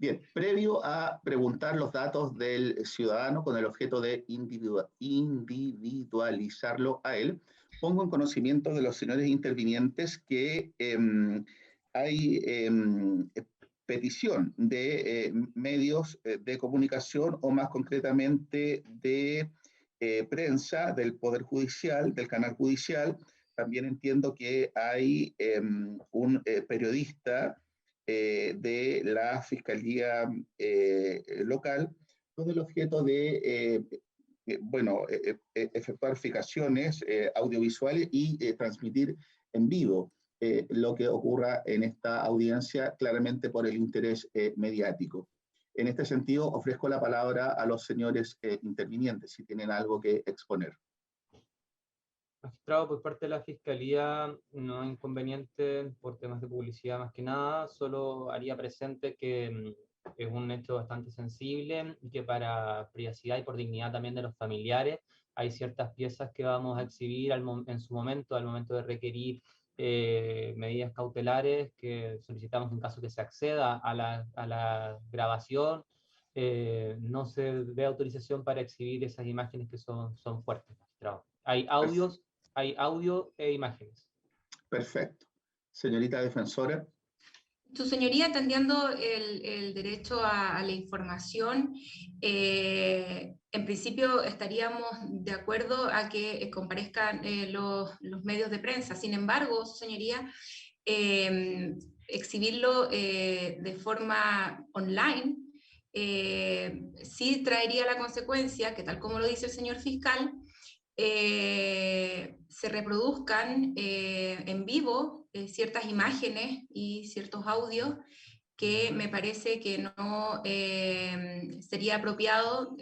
Bien, previo a preguntar los datos del ciudadano con el objeto de individualizarlo a él, pongo en conocimiento de los señores intervinientes que hay petición de medios de comunicación o más concretamente de prensa del Poder Judicial, del canal judicial. También entiendo que hay un periodista de la Fiscalía local con el objeto de efectuar fijaciones audiovisuales y transmitir en vivo lo que ocurra en esta audiencia, claramente por el interés mediático. En este sentido, ofrezco la palabra a los señores intervinientes, si tienen algo que exponer. Magistrado, por parte de la Fiscalía, no hay inconveniente por temas de publicidad más que nada, solo haría presente que es un hecho bastante sensible y que para privacidad y por dignidad también de los familiares hay ciertas piezas que vamos a exhibir en su momento, al momento de requerir medidas cautelares que solicitamos en caso que se acceda a la grabación. No se dé autorización para exhibir esas imágenes que son fuertes, magistrado. Hay audio e imágenes. Perfecto. Señorita defensora. Su señoría, atendiendo el derecho a la información, en principio estaríamos de acuerdo a que comparezcan los medios de prensa. Sin embargo, su señoría, exhibirlo de forma online sí traería la consecuencia que, tal como lo dice el señor fiscal, se reproduzcan en vivo ciertas imágenes y ciertos audios que me parece que no sería apropiado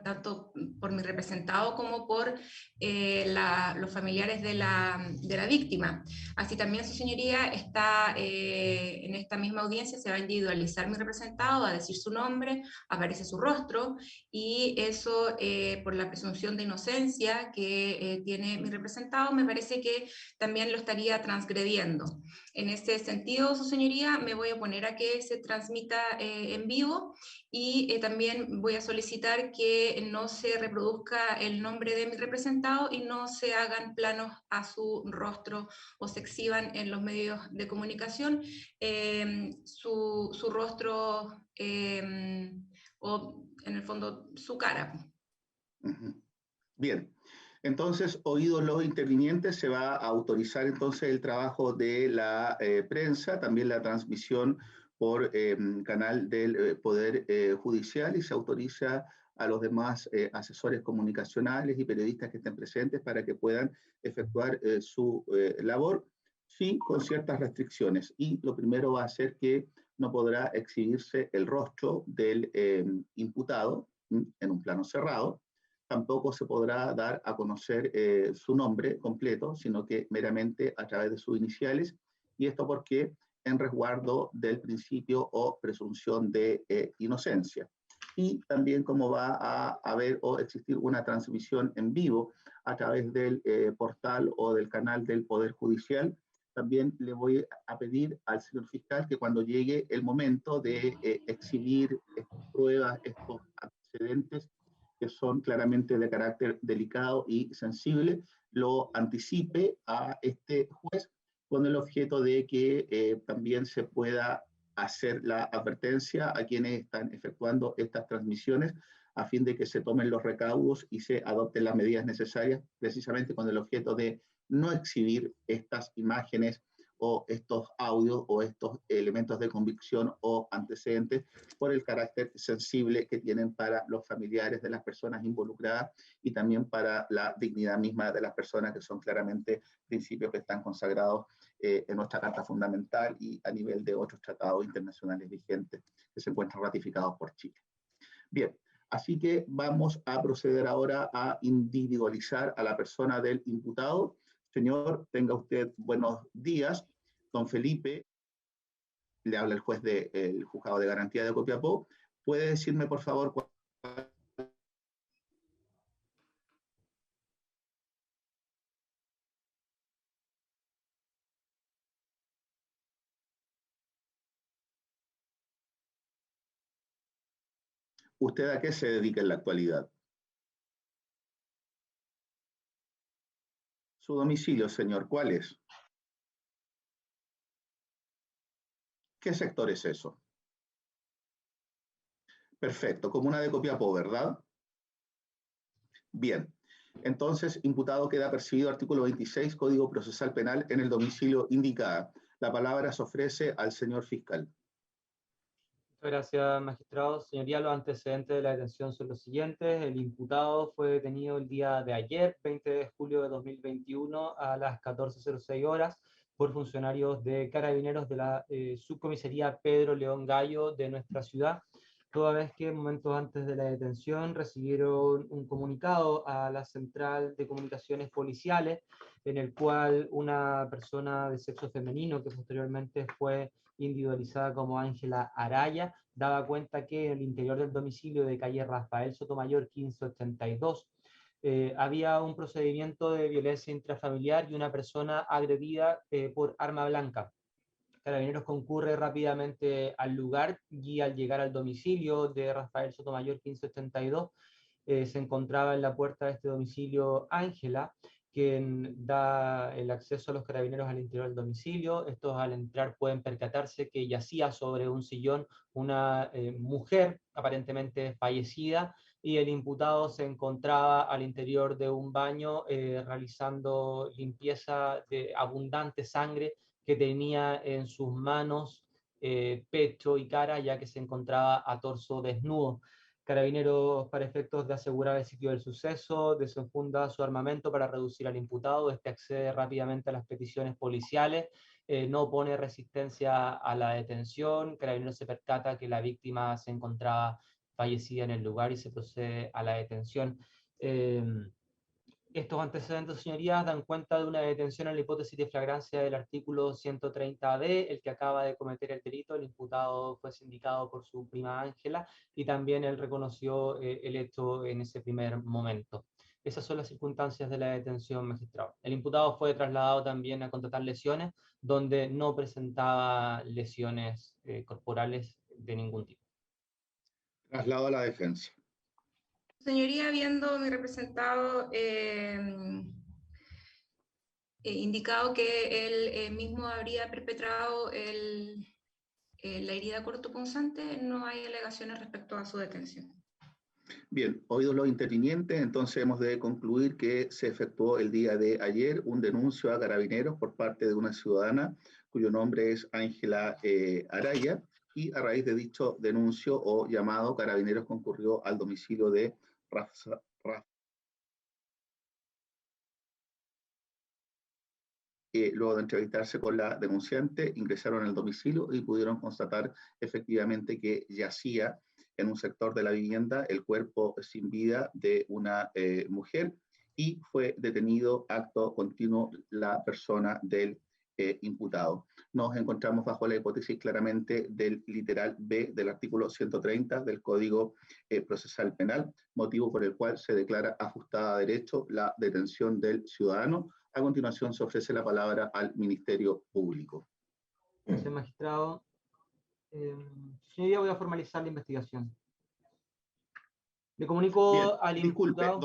tanto por mi representado como por los familiares de la víctima. Así también, su señoría, está en esta misma audiencia, se va a individualizar mi representado, va a decir su nombre, aparece su rostro, y eso, por la presunción de inocencia que tiene mi representado, me parece que también lo estaría transgrediendo. En ese sentido, su señoría, me voy a oponer a que se transmita en vivo, y también voy a solicitar que no se reproduzca el nombre de mi representado y no se hagan planos a su rostro o se exhiban en los medios de comunicación su rostro o, en el fondo, su cara. Bien. Entonces, oídos los intervinientes, se va a autorizar entonces el trabajo de la prensa, también la transmisión por canal del Poder Judicial, y se autoriza a los demás asesores comunicacionales y periodistas que estén presentes para que puedan efectuar su labor, sí, con ciertas restricciones. Y lo primero va a ser que no podrá exhibirse el rostro del imputado en un plano cerrado. Tampoco se podrá dar a conocer su nombre completo, sino que meramente a través de sus iniciales, y esto porque en resguardo del principio o presunción de inocencia. Y también como va a haber o existir una transmisión en vivo a través del portal o del canal del Poder Judicial, también le voy a pedir al señor fiscal que cuando llegue el momento de exhibir estas pruebas, estos antecedentes, que son claramente de carácter delicado y sensible, lo anticipe a este juez con el objeto de que también se pueda hacer la advertencia a quienes están efectuando estas transmisiones a fin de que se tomen los recaudos y se adopten las medidas necesarias, precisamente con el objeto de no exhibir estas imágenes o estos audios o estos elementos de convicción o antecedentes por el carácter sensible que tienen para los familiares de las personas involucradas y también para la dignidad misma de las personas, que son claramente principios que están consagrados en nuestra Carta Fundamental y a nivel de otros tratados internacionales vigentes que se encuentran ratificados por Chile. Bien, así que vamos a proceder ahora a individualizar a la persona del imputado. Señor, tenga usted buenos días. Don Felipe, le habla el juez del Juzgado de Garantía de Copiapó. ¿Puede decirme, por favor, cuál ¿Usted a qué se dedica en la actualidad? Su domicilio, señor, ¿cuál es? ¿Qué sector es eso? Perfecto, comuna de Copiapó, ¿verdad? Bien. Entonces, imputado queda percibido artículo 26, Código Procesal Penal, en el domicilio indicado. La palabra se ofrece al señor fiscal. Muchas gracias, magistrado. Señoría, los antecedentes de la detención son los siguientes. El imputado fue detenido el día de ayer, 20 de julio de 2021, a las 14:06 horas, por funcionarios de Carabineros de la subcomisaría Pedro León Gallo de nuestra ciudad, toda vez que momentos antes de la detención recibieron un comunicado a la Central de Comunicaciones Policiales, en el cual una persona de sexo femenino, que posteriormente fue individualizada como Ángela Araya, daba cuenta que en el interior del domicilio de calle Rafael Sotomayor 1582 había un procedimiento de violencia intrafamiliar y una persona agredida por arma blanca. Carabineros concurre rápidamente al lugar y al llegar al domicilio de Rafael Sotomayor 1582, se encontraba en la puerta de este domicilio Ángela, quien da el acceso a los carabineros al interior del domicilio. Estos al entrar pueden percatarse que yacía sobre un sillón una mujer aparentemente fallecida, y el imputado se encontraba al interior de un baño realizando limpieza de abundante sangre que tenía en sus manos, pecho y cara, ya que se encontraba a torso desnudo. Carabineros, para efectos de asegurar el sitio del suceso, desenfunda su armamento para reducir al imputado. Este accede rápidamente a las peticiones policiales, no pone resistencia a la detención. Carabineros se percata que la víctima se encontraba fallecida en el lugar y se procede a la detención. Estos antecedentes, señorías, dan cuenta de una detención en la hipótesis de flagrancia del artículo 130d, el que acaba de cometer el delito. El imputado fue sindicado por su prima Ángela y también él reconoció el hecho en ese primer momento. Esas son las circunstancias de la detención, magistrado. El imputado fue trasladado también a contratar lesiones, donde no presentaba lesiones corporales de ningún tipo. Traslado a la defensa. Señoría, habiendo mi representado indicado que él mismo habría perpetrado la herida cortopunzante, no hay alegaciones respecto a su detención. Bien, oídos los intervinientes, entonces hemos de concluir que se efectuó el día de ayer un denuncio a Carabineros por parte de una ciudadana cuyo nombre es Ángela Araya, y a raíz de dicho denuncio o llamado, Carabineros concurrió al domicilio de Rafa. Luego de entrevistarse con la denunciante, ingresaron al domicilio y pudieron constatar efectivamente que yacía en un sector de la vivienda el cuerpo sin vida de una mujer, y fue detenido acto continuo la persona del imputado. Nos encontramos bajo la hipótesis claramente del literal B del artículo 130 del Código Procesal Penal, motivo por el cual se declara ajustada a derecho la detención del ciudadano. A continuación se ofrece la palabra al Ministerio Público. Gracias, magistrado. Señoría, voy a formalizar la investigación. Le comunico Bien, al disculpe, imputado.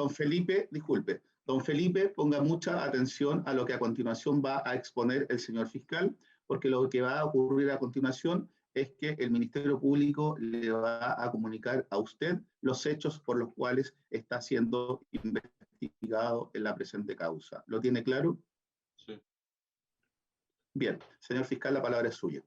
don Felipe, ponga mucha atención a lo que a continuación va a exponer el señor fiscal, porque lo que va a ocurrir a continuación es que el Ministerio Público le va a comunicar a usted los hechos por los cuales está siendo investigado en la presente causa. ¿Lo tiene claro? Sí. Bien, señor fiscal, la palabra es suya.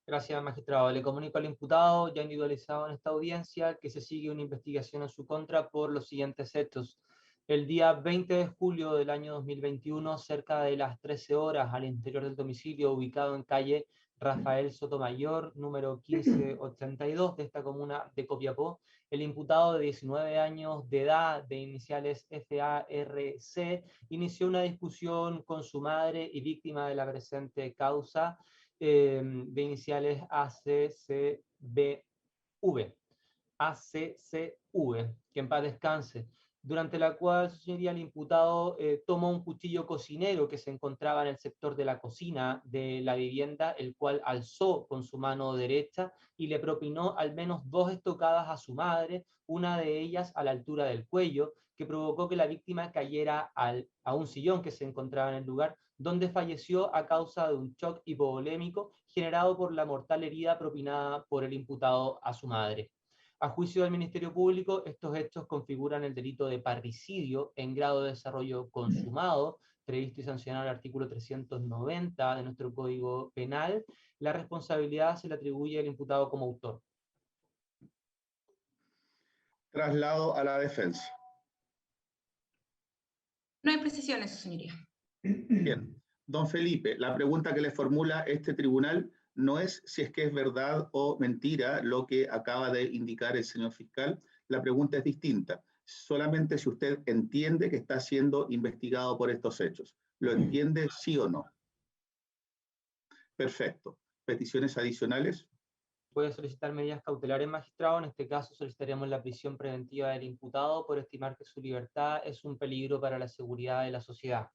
Gracias, magistrado. Le comunico al imputado, ya individualizado en esta audiencia, que se sigue una investigación en su contra por los siguientes hechos. El día 20 de julio del año 2021, cerca de las 13 horas, al interior del domicilio ubicado en calle Rafael Sotomayor, número 1582 de esta comuna de Copiapó, el imputado de 19 años de edad, de iniciales FARC, inició una discusión con su madre y víctima de la presente causa, de iniciales ACCV, que en paz descanse. durante la cual, su señoría, el imputado tomó un cuchillo cocinero que se encontraba en el sector de la cocina de la vivienda, el cual alzó con su mano derecha y le propinó al menos 2 estocadas a su madre, una de ellas a la altura del cuello, que provocó que la víctima cayera a un sillón que se encontraba en el lugar, donde falleció a causa de un shock hipovolémico generado por la mortal herida propinada por el imputado a su madre. A juicio del Ministerio Público, estos hechos configuran el delito de parricidio en grado de desarrollo consumado, previsto y sancionado en el artículo 390 de nuestro Código Penal. La responsabilidad se le atribuye al imputado como autor. Traslado a la defensa. No hay precisiones, su señoría. Bien. Don Felipe, la pregunta que le formula este tribunal no es si es que es verdad o mentira lo que acaba de indicar el señor fiscal. La pregunta es distinta. Solamente si usted entiende que está siendo investigado por estos hechos. ¿Lo entiende sí o no? Perfecto. ¿Peticiones adicionales? Puede solicitar medidas cautelares, magistrado. En este caso solicitaríamos la prisión preventiva del imputado por estimar que su libertad es un peligro para la seguridad de la sociedad.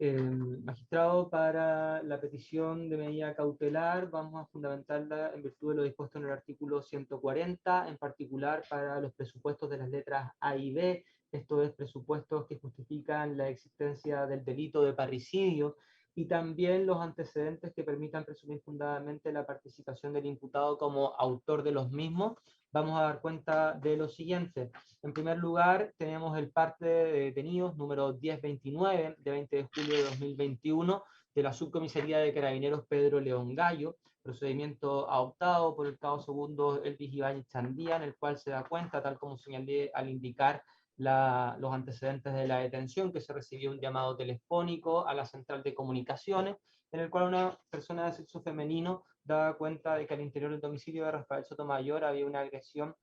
Magistrado, para la petición de medida cautelar vamos a fundamentarla en virtud de lo dispuesto en el artículo 140, en particular para los presupuestos de las letras A y B, esto es presupuestos que justifican la existencia del delito de parricidio, y también los antecedentes que permitan presumir fundadamente la participación del imputado como autor de los mismos. Vamos a dar cuenta de lo siguiente. En primer lugar, tenemos el parte de detenidos número 1029 de 20 de julio de 2021 de la Subcomisaría de Carabineros Pedro León Gallo, procedimiento adoptado por el cabo segundo Elvis Ibáñez Chandía, en el cual se da cuenta, tal como señalé al indicar los antecedentes de la detención, que se recibió un llamado telefónico a la central de comunicaciones, en el cual una persona de sexo femenino daba cuenta de que al interior del domicilio de Rafael Sotomayor había una agresión,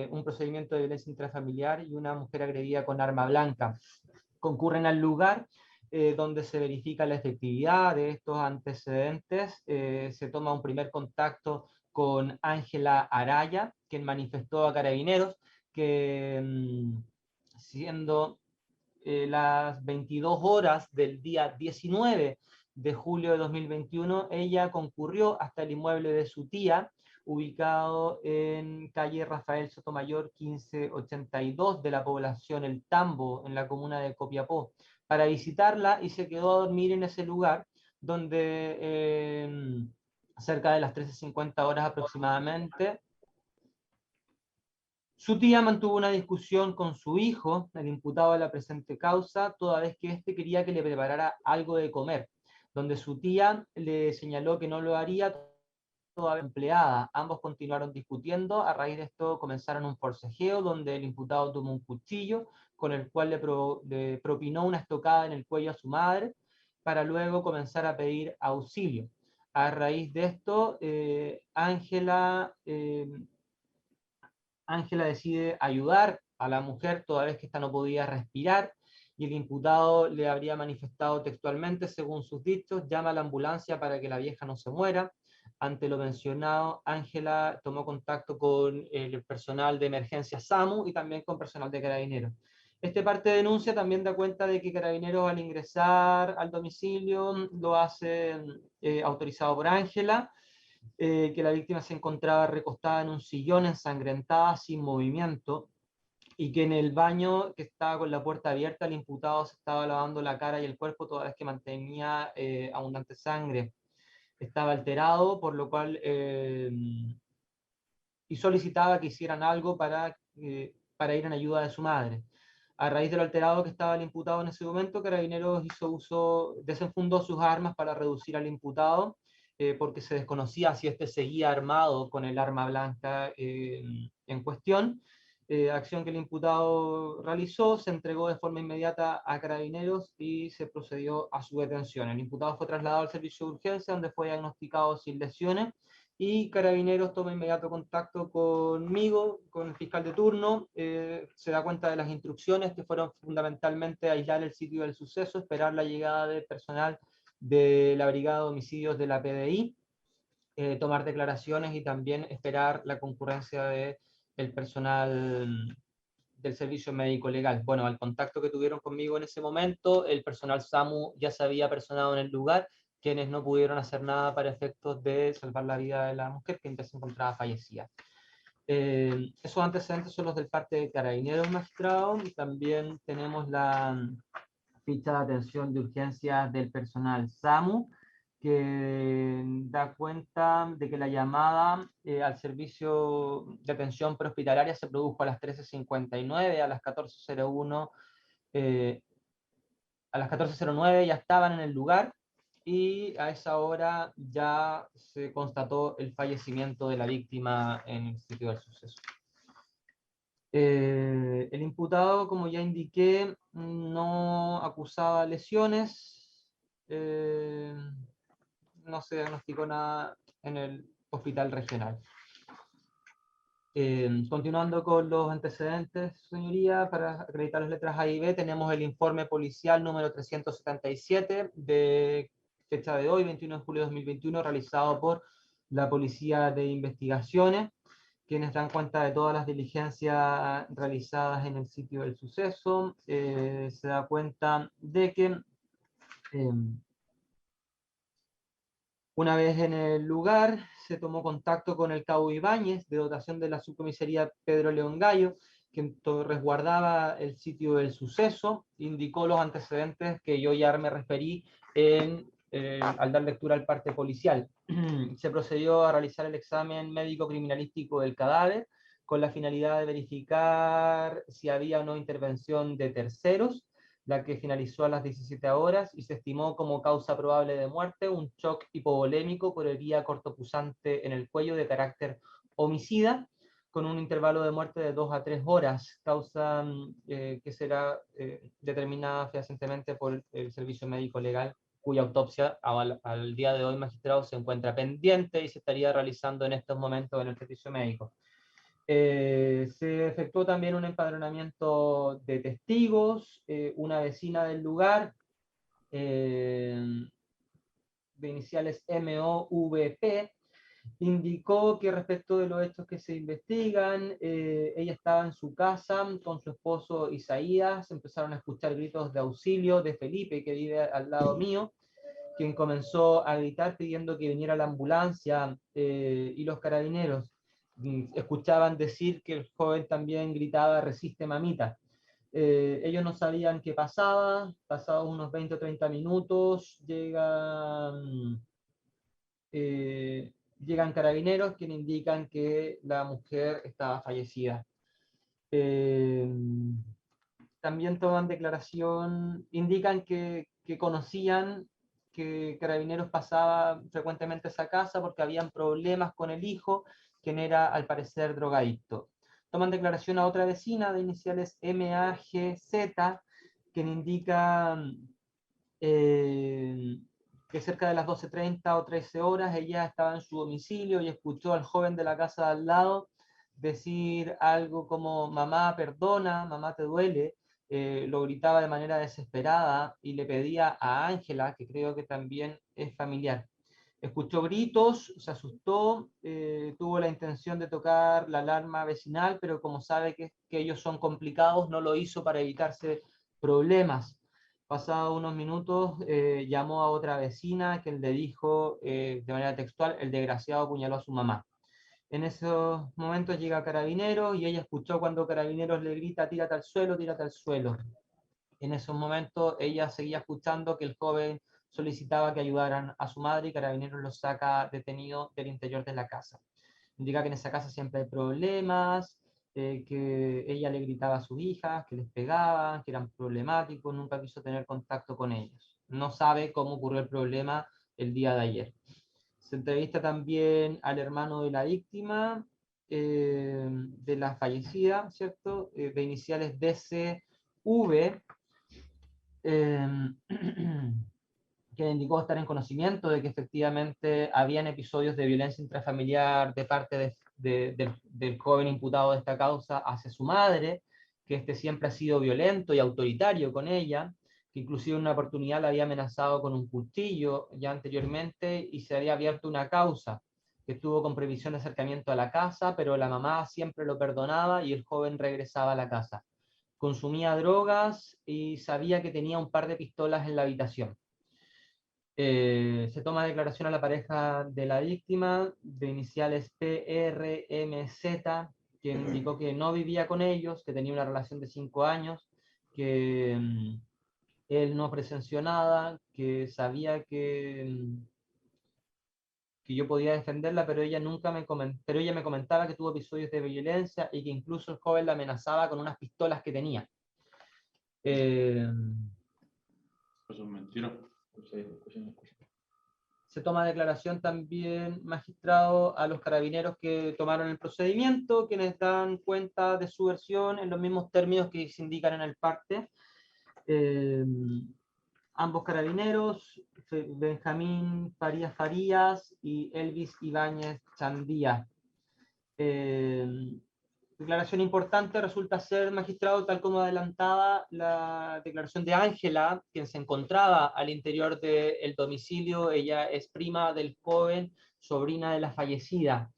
un procedimiento de violencia intrafamiliar y una mujer agredida con arma blanca. Concurren al lugar donde se verifica la efectividad de estos antecedentes, se toma un primer contacto con Ángela Araya, quien manifestó a Carabineros que siendo las 22 horas del día 19 de julio de 2021, ella concurrió hasta el inmueble de su tía, ubicado en calle Rafael Sotomayor 1582 de la población El Tambo, en la comuna de Copiapó, para visitarla, y se quedó a dormir en ese lugar, donde cerca de las 13:50 horas aproximadamente, su tía mantuvo una discusión con su hijo, el imputado de la presente causa, toda vez que éste quería que le preparara algo de comer, donde su tía le señaló que no lo haría toda empleada. Ambos continuaron discutiendo. A raíz de esto comenzaron un forcejeo donde el imputado tomó un cuchillo con el cual le propinó una estocada en el cuello a su madre, para luego comenzar a pedir auxilio. A raíz de esto, Ángela decide ayudar a la mujer toda vez que ésta no podía respirar, y el imputado le habría manifestado textualmente, según sus dichos: llama a la ambulancia para que la vieja no se muera. Ante lo mencionado, Ángela tomó contacto con el personal de emergencia SAMU y también con personal de Carabineros. Este parte de denuncia también da cuenta de que Carabineros, al ingresar al domicilio, lo hace autorizado por Ángela, que la víctima se encontraba recostada en un sillón, ensangrentada, sin movimiento, y que en el baño, que estaba con la puerta abierta, el imputado se estaba lavando la cara y el cuerpo toda vez que mantenía abundante sangre. Estaba alterado, por lo cual y solicitaba que hicieran algo para ir en ayuda de su madre. A raíz de lo alterado que estaba el imputado en ese momento, Carabineros desenfundó sus armas para reducir al imputado, porque se desconocía si éste seguía armado con el arma blanca en cuestión. Acción que el imputado realizó, se entregó de forma inmediata a Carabineros y se procedió a su detención. El imputado fue trasladado al servicio de urgencia, donde fue diagnosticado sin lesiones, y Carabineros toma inmediato contacto conmigo, con el fiscal de turno, se da cuenta de las instrucciones, que fueron fundamentalmente aislar el sitio del suceso, esperar la llegada del personal de la Brigada de Homicidios de la PDI, tomar declaraciones y también esperar la concurrencia del personal del servicio médico legal. Bueno, al contacto que tuvieron conmigo en ese momento, el personal SAMU ya se había personado en el lugar, quienes no pudieron hacer nada para efectos de salvar la vida de la mujer, que se encontraba fallecida. Esos antecedentes son los del parte de Carabineros, magistrado. También tenemos la ficha de atención de urgencias del personal SAMU, que da cuenta de que la llamada al servicio de atención prehospitalaria se produjo a las 13:59, a las 14:01, a las 14:09 ya estaban en el lugar, y a esa hora ya se constató el fallecimiento de la víctima en el sitio del suceso. El imputado, como ya indiqué, no acusaba lesiones, no se diagnosticó nada en el hospital regional. Continuando con los antecedentes, señoría, para acreditar las letras A y B, tenemos el informe policial número 377 de fecha de hoy, 21 de julio de 2021, realizado por la Policía de Investigaciones, quienes dan cuenta de todas las diligencias realizadas en el sitio del suceso. Se da cuenta de que una vez en el lugar, se tomó contacto con el cabo Ibáñez, de dotación de la subcomisaría Pedro León Gallo, quien resguardaba el sitio del suceso, indicó los antecedentes que yo ya me referí al dar lectura al parte policial. Se procedió a realizar el examen médico criminalístico del cadáver, con la finalidad de verificar si había o no intervención de terceros, la que finalizó a las 17 horas, y se estimó como causa probable de muerte un shock hipovolémico por herida cortopusante en el cuello de carácter homicida, con un intervalo de muerte de 2 a 3 horas, causa que será determinada fehacientemente por el servicio médico legal, cuya autopsia al día de hoy, magistrado, se encuentra pendiente y se estaría realizando en estos momentos en el servicio médico. Se efectuó también un empadronamiento de testigos. Una vecina del lugar, de iniciales MOVP, indicó que respecto de los hechos que se investigan, ella estaba en su casa con su esposo Isaías, empezaron a escuchar gritos de auxilio de Felipe, que vive al lado mío, quien comenzó a gritar pidiendo que viniera la ambulancia, y los carabineros escuchaban decir que el joven también gritaba "resiste mamita". Ellos no sabían qué pasaba. Pasados unos 20 o 30 minutos llegan carabineros, quienes indican que la mujer estaba fallecida. También toman declaración, indican que conocían que Carabineros pasaba frecuentemente a esa casa porque habían problemas con el hijo, quien era al parecer drogadicto. Toman declaración a otra vecina de iniciales MAGZ, quien indica que cerca de las 12:30 o 13 horas ella estaba en su domicilio y escuchó al joven de la casa de al lado decir algo como "mamá, perdona, mamá, te duele". Lo gritaba de manera desesperada y le pedía a Ángela, que creo que también es familiar. Escuchó gritos, se asustó, tuvo la intención de tocar la alarma vecinal, pero como sabe que ellos son complicados, no lo hizo para evitarse problemas. Pasados unos minutos, llamó a otra vecina, que le dijo de manera textual: "el desgraciado apuñaló a su mamá". En esos momentos llega Carabineros y ella escuchó cuando Carabineros le grita "tírate al suelo, tírate al suelo". En esos momentos ella seguía escuchando que el joven solicitaba que ayudaran a su madre, y Carabineros lo saca detenido del interior de la casa. Indica que en esa casa siempre hay problemas, que ella le gritaba a sus hijas, que les pegaban, que eran problemáticos, nunca quiso tener contacto con ellos. No sabe cómo ocurrió el problema el día de ayer. Se entrevista también al hermano de la víctima, de la fallecida, ¿cierto? De iniciales DCV, que indicó estar en conocimiento de que efectivamente habían episodios de violencia intrafamiliar de parte del joven imputado de esta causa hacia su madre, que este siempre ha sido violento y autoritario con ella, que inclusive en una oportunidad la había amenazado con un cuchillo ya anteriormente, y se había abierto una causa, que estuvo con previsión de acercamiento a la casa, pero la mamá siempre lo perdonaba y el joven regresaba a la casa. consumía drogas y sabía que tenía un par de pistolas en la habitación. Se toma declaración a la pareja de la víctima, de iniciales PRMZ, quien indicó que no vivía con ellos, que tenía una relación de 5 años, que él no presenció nada, que sabía que yo podía defenderla, pero ella pero ella me comentaba que tuvo episodios de violencia y que incluso el joven la amenazaba con unas pistolas que tenía. Eso es mentira. Se toma declaración también, magistrado, a los carabineros que tomaron el procedimiento, quienes dan cuenta de su versión en los mismos términos que se indican en el parte. Ambos carabineros, Benjamín Farías y Elvis Ibáñez Chandía. Declaración importante resulta ser, magistrado, tal como adelantaba la declaración de Ángela, quien se encontraba al interior del domicilio. Ella es prima del joven, sobrina de la fallecida.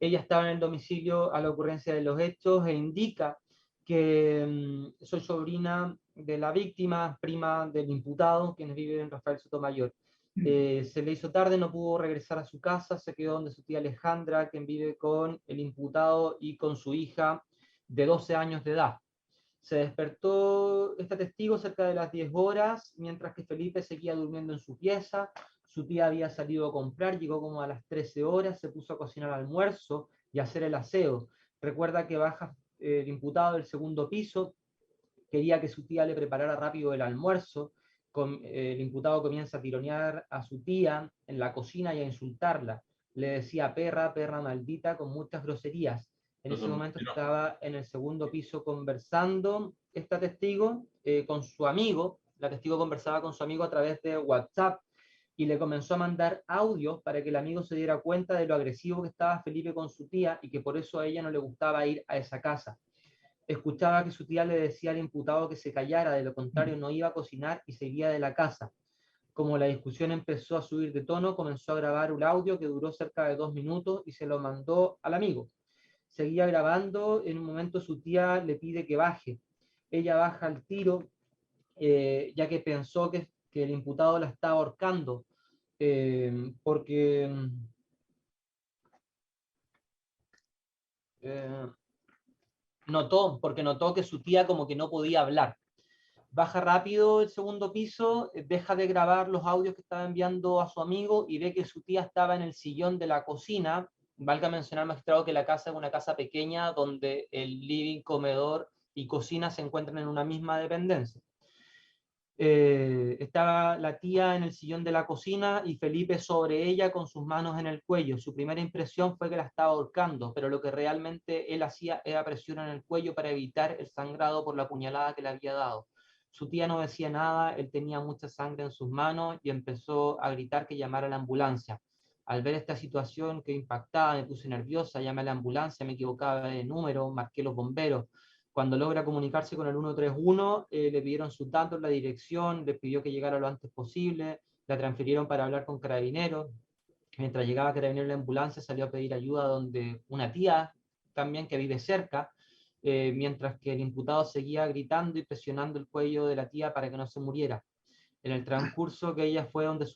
Ella estaba en el domicilio a la ocurrencia de los hechos e indica que soy sobrina de la víctima, prima del imputado, quienes viven en Rafael Sotomayor. Se le hizo tarde, no pudo regresar a su casa, se quedó donde su tía Alejandra, quien vive con el imputado y con su hija de 12 años de edad. Se despertó este testigo cerca de las 10 horas, mientras que Felipe seguía durmiendo en su pieza. Su tía había salido a comprar, llegó como a las 13 horas, se puso a cocinar almuerzo y a hacer el aseo. Recuerda que baja el imputado del segundo piso, quería que su tía le preparara rápido el almuerzo. El imputado comienza a tironear a su tía en la cocina y a insultarla. Le decía perra, perra maldita, con muchas groserías. En ese momento estaba en el segundo piso conversando esta testigo con su amigo. La testigo conversaba con su amigo a través de WhatsApp y le comenzó a mandar audios para que el amigo se diera cuenta de lo agresivo que estaba Felipe con su tía y que por eso a ella no le gustaba ir a esa casa. Escuchaba que su tía le decía al imputado que se callara, de lo contrario no iba a cocinar y se iría de la casa. Como la discusión empezó a subir de tono, comenzó a grabar un audio que duró cerca de 2 minutos y se lo mandó al amigo. Seguía grabando, en un momento su tía le pide que baje. Ella baja al tiro, ya que pensó que el imputado la estaba ahorcando, porque notó que su tía como que no podía hablar. Baja rápido el segundo piso, deja de grabar los audios que estaba enviando a su amigo y ve que su tía estaba en el sillón de la cocina. Valga mencionar, magistrado, que la casa es una casa pequeña donde el living, comedor y cocina se encuentran en una misma dependencia. Estaba la tía en el sillón de la cocina y Felipe sobre ella con sus manos en el cuello. Su primera impresión fue que la estaba ahorcando, pero lo que realmente él hacía era presión en el cuello para evitar el sangrado por la puñalada que le había dado. Su tía no decía nada, él tenía mucha sangre en sus manos y empezó a gritar que llamara a la ambulancia. Al ver esta situación que impactaba, me puse nerviosa, llamé a la ambulancia, me equivocaba de número, marqué los bomberos. Cuando logra comunicarse con el 131, le pidieron sus datos, la dirección, le pidió que llegara lo antes posible, la transfirieron para hablar con Carabineros. Mientras llegaba Carabineros la ambulancia, salió a pedir ayuda donde una tía también que vive cerca, mientras que el imputado seguía gritando y presionando el cuello de la tía para que no se muriera. En el transcurso que ella fue donde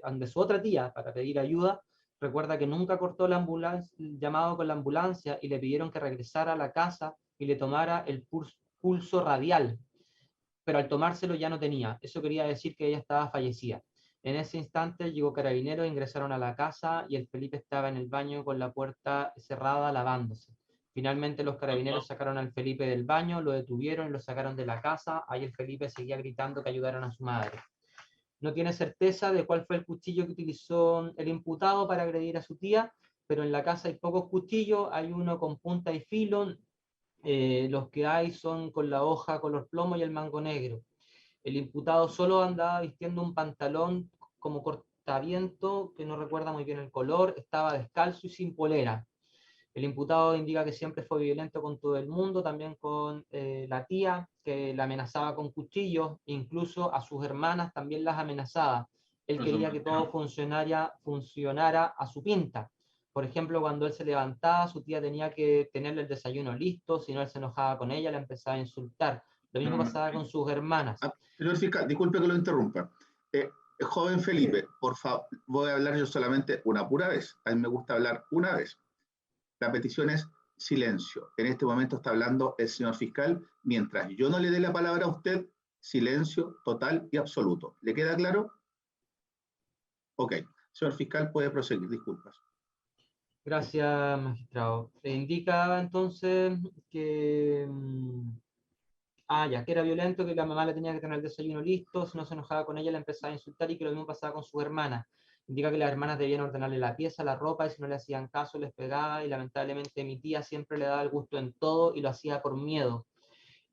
donde su otra tía para pedir ayuda, recuerda que nunca cortó el llamado con la ambulancia y le pidieron que regresara a la casa y le tomara el pulso radial, pero al tomárselo ya no tenía. Eso quería decir que ella estaba fallecida. En ese instante llegó Carabineros, ingresaron a la casa y el Felipe estaba en el baño con la puerta cerrada lavándose. Finalmente los Carabineros sacaron al Felipe del baño, lo detuvieron y lo sacaron de la casa. Ahí el Felipe seguía gritando que ayudaran a su madre. No tiene certeza de cuál fue el cuchillo que utilizó el imputado para agredir a su tía, pero en la casa hay pocos cuchillos, hay uno con punta y filo, los que hay son con la hoja color plomo y el mango negro. El imputado solo andaba vistiendo un pantalón como cortaviento, que no recuerda muy bien el color, estaba descalzo y sin polera. El imputado indica que siempre fue violento con todo el mundo, también con la tía, que la amenazaba con cuchillos, incluso a sus hermanas también las amenazaba. Él quería que todo funcionara a su pinta. Por ejemplo, cuando él se levantaba, su tía tenía que tenerle el desayuno listo, si no él se enojaba con ella, la empezaba a insultar. Lo mismo pasaba con sus hermanas. Señor fiscal, disculpe que lo interrumpa. Joven Felipe, por favor, voy a hablar yo solamente una pura vez. A mí me gusta hablar una vez. La petición es silencio. En este momento está hablando el señor fiscal. Mientras yo no le dé la palabra a usted, silencio total y absoluto. ¿Le queda claro? Ok. Señor fiscal, puede proseguir. Disculpas. Gracias, magistrado. Indica entonces que, ya, que era violento, que la mamá le tenía que tener el desayuno listo, si no se enojaba con ella, la empezaba a insultar y que lo mismo pasaba con su hermana. Indica que las hermanas debían ordenarle la pieza, la ropa, y si no le hacían caso, les pegaba, y lamentablemente mi tía siempre le daba el gusto en todo y lo hacía por miedo.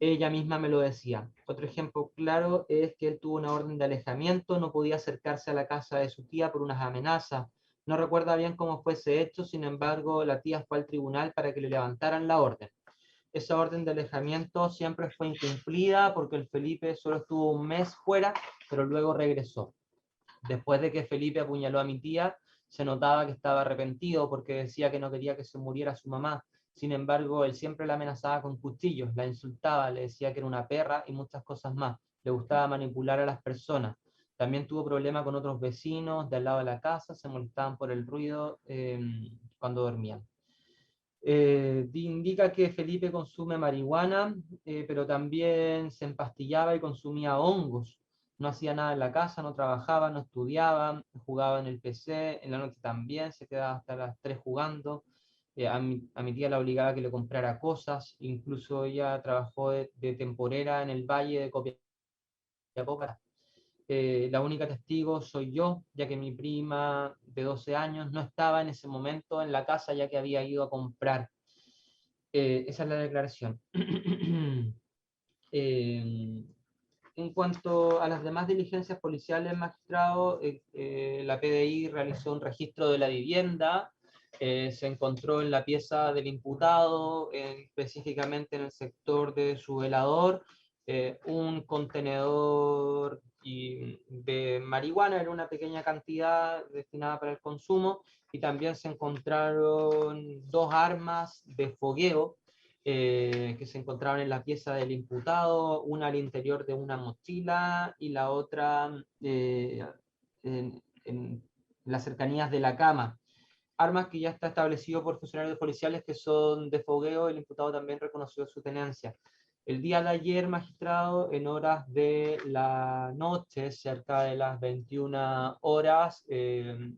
Ella misma me lo decía. Otro ejemplo claro es que él tuvo una orden de alejamiento, no podía acercarse a la casa de su tía por unas amenazas. No recuerda bien cómo fue ese hecho, sin embargo, la tía fue al tribunal para que le levantaran la orden. Esa orden de alejamiento siempre fue incumplida porque el Felipe solo estuvo un mes fuera, pero luego regresó. Después de que Felipe apuñaló a mi tía, se notaba que estaba arrepentido porque decía que no quería que se muriera su mamá. Sin embargo, él siempre la amenazaba con cuchillos, la insultaba, le decía que era una perra y muchas cosas más. Le gustaba manipular a las personas. También tuvo problemas con otros vecinos de al lado de la casa, se molestaban por el ruido cuando dormían. Indica que Felipe consume marihuana, pero también se empastillaba y consumía hongos. No hacía nada en la casa, no trabajaba, no estudiaba, jugaba en el PC, en la noche también, se quedaba hasta las 3 jugando. A mi tía la obligaba a que le comprara cosas, incluso ella trabajó de temporera en el valle de Copiapó. La única testigo soy yo, ya que mi prima de 12 años no estaba en ese momento en la casa, ya que había ido a comprar. Esa es la declaración. Eh, en cuanto a las demás diligencias policiales, magistrado, la PDI realizó un registro de la vivienda, se encontró en la pieza del imputado, específicamente en el sector de su velador, un contenedor de marihuana en una pequeña cantidad destinada para el consumo, y también se encontraron 2 armas de fogueo que se encontraban en la pieza del imputado, una al interior de una mochila y la otra en las cercanías de la cama. Armas que ya está establecido por funcionarios policiales que son de fogueo, el imputado también reconoció su tenencia. El día de ayer, magistrado, en horas de la noche, cerca de las 21 horas,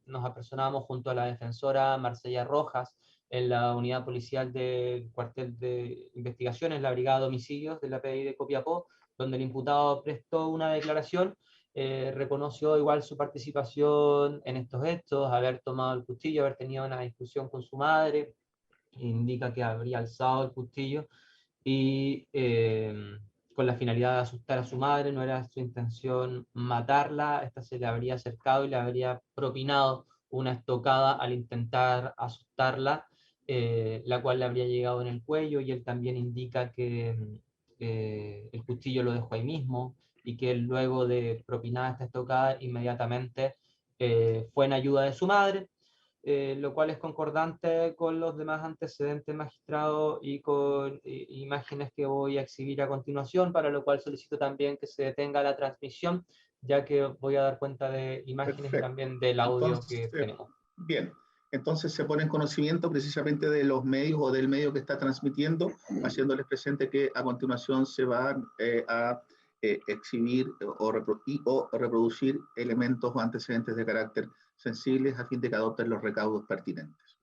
nos apersonamos junto a la defensora Marcela Rojas en la unidad policial del cuartel de investigaciones, la brigada de homicidios de la PDI de Copiapó, donde el imputado prestó una declaración, reconoció igual su participación en estos hechos, haber tomado el cuchillo, haber tenido una discusión con su madre, indica que habría alzado el cuchillo y con la finalidad de asustar a su madre, no era su intención matarla, esta se le habría acercado y le habría propinado una estocada al intentar asustarla, la cual le habría llegado en el cuello, y él también indica que el cuchillo lo dejó ahí mismo y que él, luego de propinar esta estocada, inmediatamente fue en ayuda de su madre, lo cual es concordante con los demás antecedentes magistrados y con imágenes que voy a exhibir a continuación, para lo cual solicito también que se detenga la transmisión, ya que voy a dar cuenta de imágenes y Perfecto. también del audio Entonces, que tenemos. bien. Entonces se pone en conocimiento precisamente de los medios o del medio que está transmitiendo, haciéndoles presente que a continuación se va a exhibir o reproducir elementos o antecedentes de carácter sensibles a fin de que adopten los recaudos pertinentes.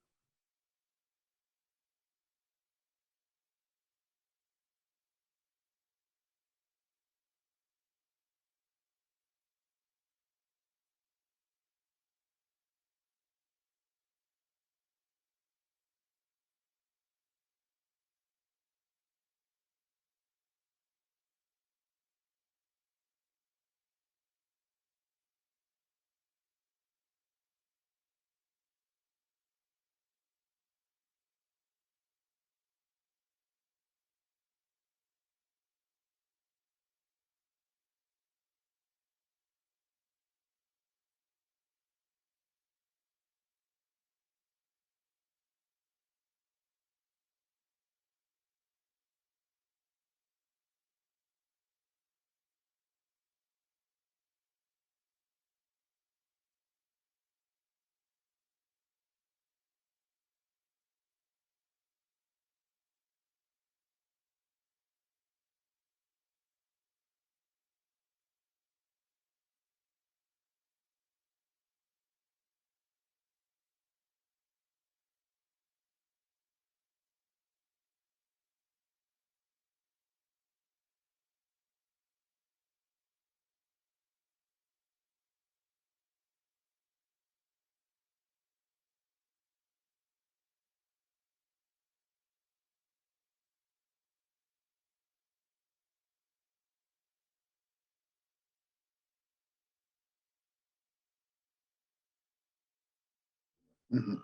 Ujú.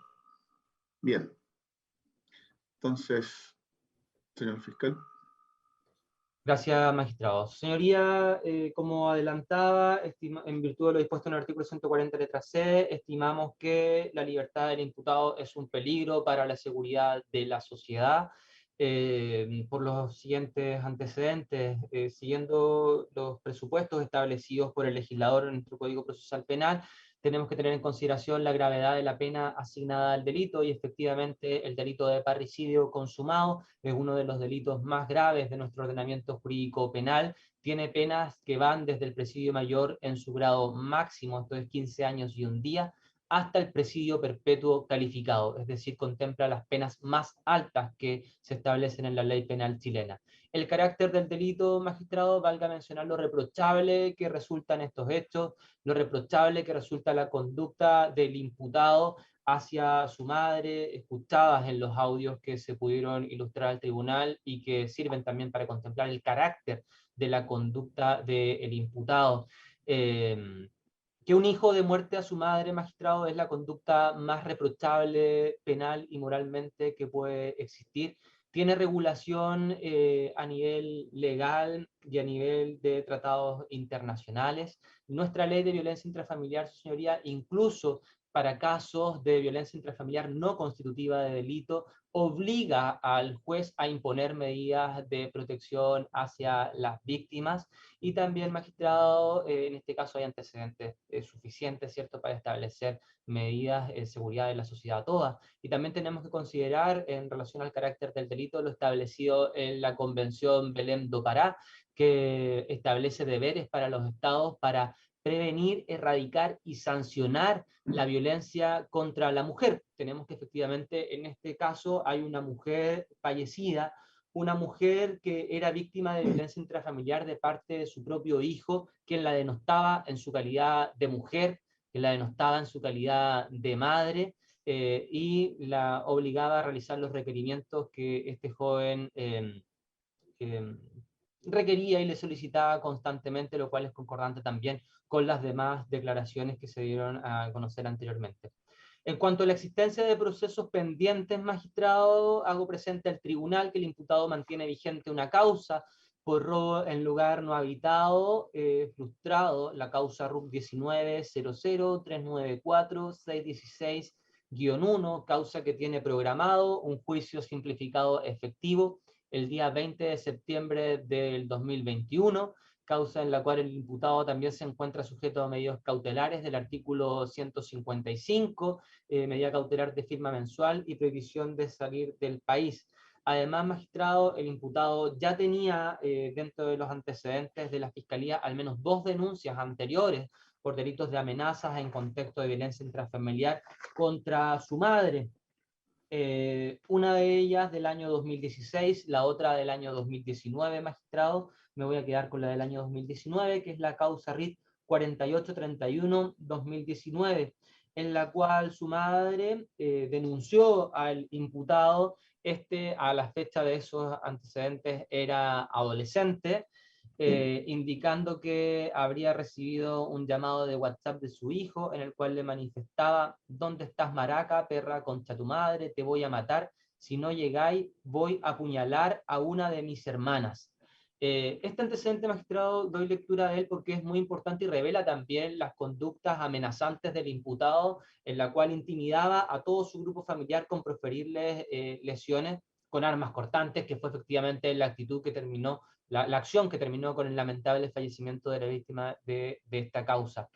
Bien. Entonces, señor fiscal. Gracias, magistrado. Señoría, como adelantaba, en virtud de lo dispuesto en el artículo 140, letra C, estimamos que la libertad del imputado es un peligro para la seguridad de la sociedad. Por los siguientes antecedentes, siguiendo los presupuestos establecidos por el legislador en nuestro Código Procesal Penal, tenemos que tener en consideración la gravedad de la pena asignada al delito, y efectivamente el delito de parricidio consumado es uno de los delitos más graves de nuestro ordenamiento jurídico penal. Tiene penas que van desde el presidio mayor en su grado máximo, esto es 15 años y un día, hasta el presidio perpetuo calificado, es decir, contempla las penas más altas que se establecen en la ley penal chilena. El carácter del delito, magistrado, valga mencionar lo reprochable que resultan estos hechos, lo reprochable que resulta la conducta del imputado hacia su madre, escuchadas en los audios que se pudieron ilustrar al tribunal y que sirven también para contemplar el carácter de la conducta del imputado. Que un hijo de muerte a su madre, magistrado, es la conducta más reprochable penal y moralmente que puede existir. Tiene regulación a nivel legal y a nivel de tratados internacionales. Nuestra ley de violencia intrafamiliar, su señoría, incluso para casos de violencia intrafamiliar no constitutiva de delito, obliga al juez a imponer medidas de protección hacia las víctimas, y también, magistrado, en este caso hay antecedentes suficientes, ¿cierto?, para establecer medidas de seguridad de la sociedad toda. Y también tenemos que considerar, en relación al carácter del delito, lo establecido en la Convención Belém do Pará, que establece deberes para los estados para prevenir, erradicar y sancionar la violencia contra la mujer. Tenemos que efectivamente, en este caso, hay una mujer fallecida, una mujer que era víctima de violencia intrafamiliar de parte de su propio hijo, quien la denostaba en su calidad de mujer, que la denostaba en su calidad de madre, y la obligaba a realizar los requerimientos que este joven requería y le solicitaba constantemente, lo cual es concordante también con las demás declaraciones que se dieron a conocer anteriormente. En cuanto a la existencia de procesos pendientes, magistrado, hago presente al tribunal que el imputado mantiene vigente una causa por robo en lugar no habitado, frustrado, la causa RUC 19-00-394-616-1, causa que tiene programado un juicio simplificado efectivo el día 20 de septiembre del 2021, causa en la cual el imputado también se encuentra sujeto a medidas cautelares del artículo 155, medida cautelar de firma mensual y prohibición de salir del país. Además, magistrado, el imputado ya tenía dentro de los antecedentes de la Fiscalía al menos 2 denuncias anteriores por delitos de amenazas en contexto de violencia intrafamiliar contra su madre. Una de ellas del año 2016, la otra del año 2019, magistrado. Me voy a quedar con la del año 2019, que es la causa RIT 4831-2019, en la cual su madre denunció al imputado. A la fecha de esos antecedentes era adolescente, indicando que habría recibido un llamado de WhatsApp de su hijo en el cual le manifestaba: ¿dónde estás, maraca, perra concha tu madre? Te voy a matar, si no llegáis voy a apuñalar a una de mis hermanas. Este antecedente, magistrado, doy lectura de él porque es muy importante y revela también las conductas amenazantes del imputado, en la cual intimidaba a todo su grupo familiar con proferirles lesiones con armas cortantes, que fue efectivamente la actitud que terminó, la acción que terminó con el lamentable fallecimiento de la víctima de esta causa.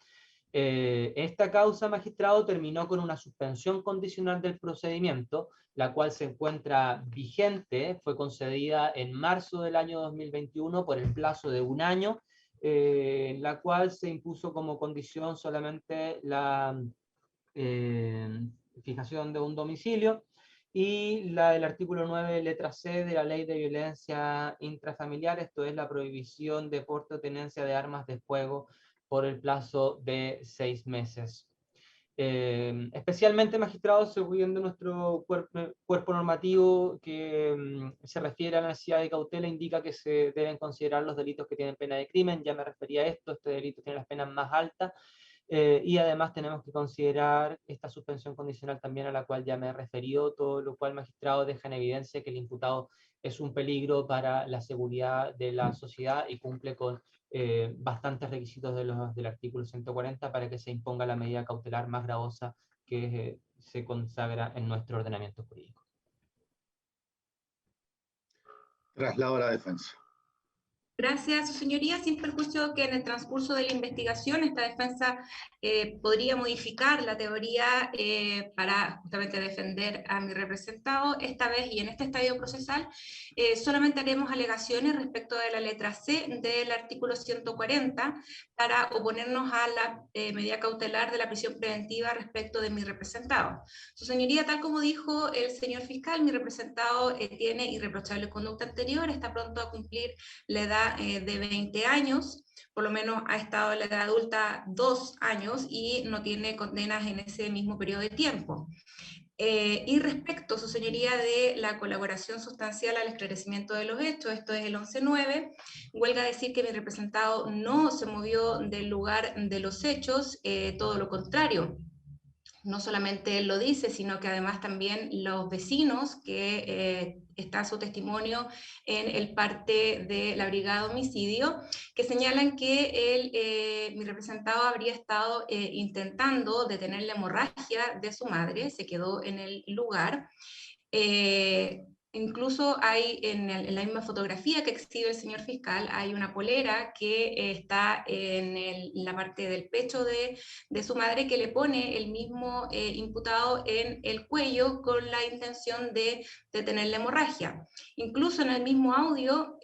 Esta causa, magistrado, terminó con una suspensión condicional del procedimiento, la cual se encuentra vigente, fue concedida en marzo del año 2021 por el plazo de un año, la cual se impuso como condición solamente la fijación de un domicilio, y la del artículo 9, letra C de la Ley de Violencia Intrafamiliar, esto es la prohibición de porte o tenencia de armas de fuego por el plazo de 6 meses. Especialmente, magistrados, siguiendo nuestro cuerpo normativo que se refiere a la necesidad de cautela, indica que se deben considerar los delitos que tienen pena de crimen. Ya me refería a esto, este delito tiene las penas más altas. Y además tenemos que considerar esta suspensión condicional también a la cual ya me he referido, todo lo cual, magistrado, deja en evidencia que el imputado es un peligro para la seguridad de la sociedad y cumple con bastantes requisitos del artículo 140 para que se imponga la medida cautelar más gravosa que se consagra en nuestro ordenamiento jurídico. Traslado a la defensa. Gracias, su señoría. Sin perjuicio que en el transcurso de la investigación esta defensa podría modificar la teoría para justamente defender a mi representado, esta vez y en este estadio procesal, solamente haremos alegaciones respecto de la letra C del artículo 140 para oponernos a la medida cautelar de la prisión preventiva respecto de mi representado. Su señoría, tal como dijo el señor fiscal, mi representado tiene irreprochable conducta anterior, está pronto a cumplir la edad de 20 años, por lo menos ha estado en la edad adulta 2 años y no tiene condenas en ese mismo periodo de tiempo. Y respecto, su señoría, de la colaboración sustancial al esclarecimiento de los hechos, esto es el 11.9, huelga decir que mi representado no se movió del lugar de los hechos, todo lo contrario. No solamente él lo dice, sino que además también los vecinos, que está su testimonio en el parte de la brigada de homicidio, que señalan que él, mi representado habría estado intentando detener la hemorragia de su madre, se quedó en el lugar. Incluso hay en la misma fotografía que exhibe el señor fiscal, hay una polera que está en la parte del pecho de su madre que le pone el mismo imputado en el cuello con la intención de detener la hemorragia. Incluso en el mismo audio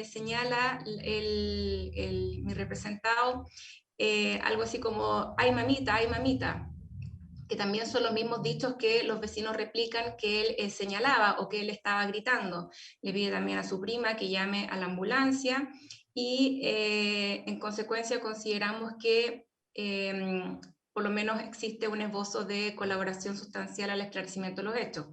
señala mi representado algo así como, ay mamita, que también son los mismos dichos que los vecinos replican que él señalaba o que él estaba gritando. Le pide también a su prima que llame a la ambulancia y en consecuencia consideramos que por lo menos existe un esbozo de colaboración sustancial al esclarecimiento de los hechos.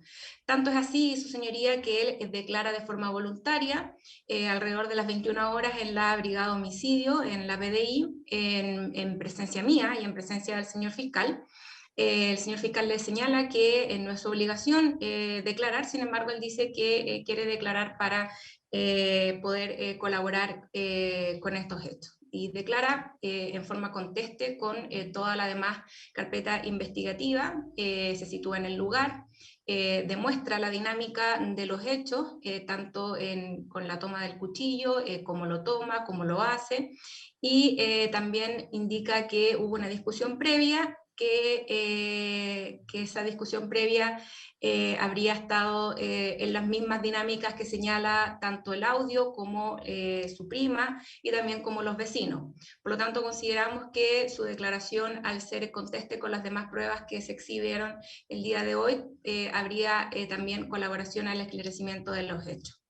Tanto es así, su señoría, que él declara de forma voluntaria alrededor de las 21 horas en la brigada de homicidio, en la PDI, en presencia mía y en presencia del señor fiscal. El señor fiscal le señala que no es su obligación declarar, sin embargo él dice que quiere declarar para poder colaborar con estos hechos. Y declara en forma conteste con toda la demás carpeta investigativa, se sitúa en el lugar, demuestra la dinámica de los hechos, tanto con la toma del cuchillo, cómo lo toma, cómo lo hace, y también indica que hubo una discusión previa, que esa discusión previa habría estado en las mismas dinámicas que señala tanto el audio como su prima y también como los vecinos. Por lo tanto, consideramos que su declaración, al ser conteste con las demás pruebas que se exhibieron el día de hoy, habría también colaboración al esclarecimiento de los hechos.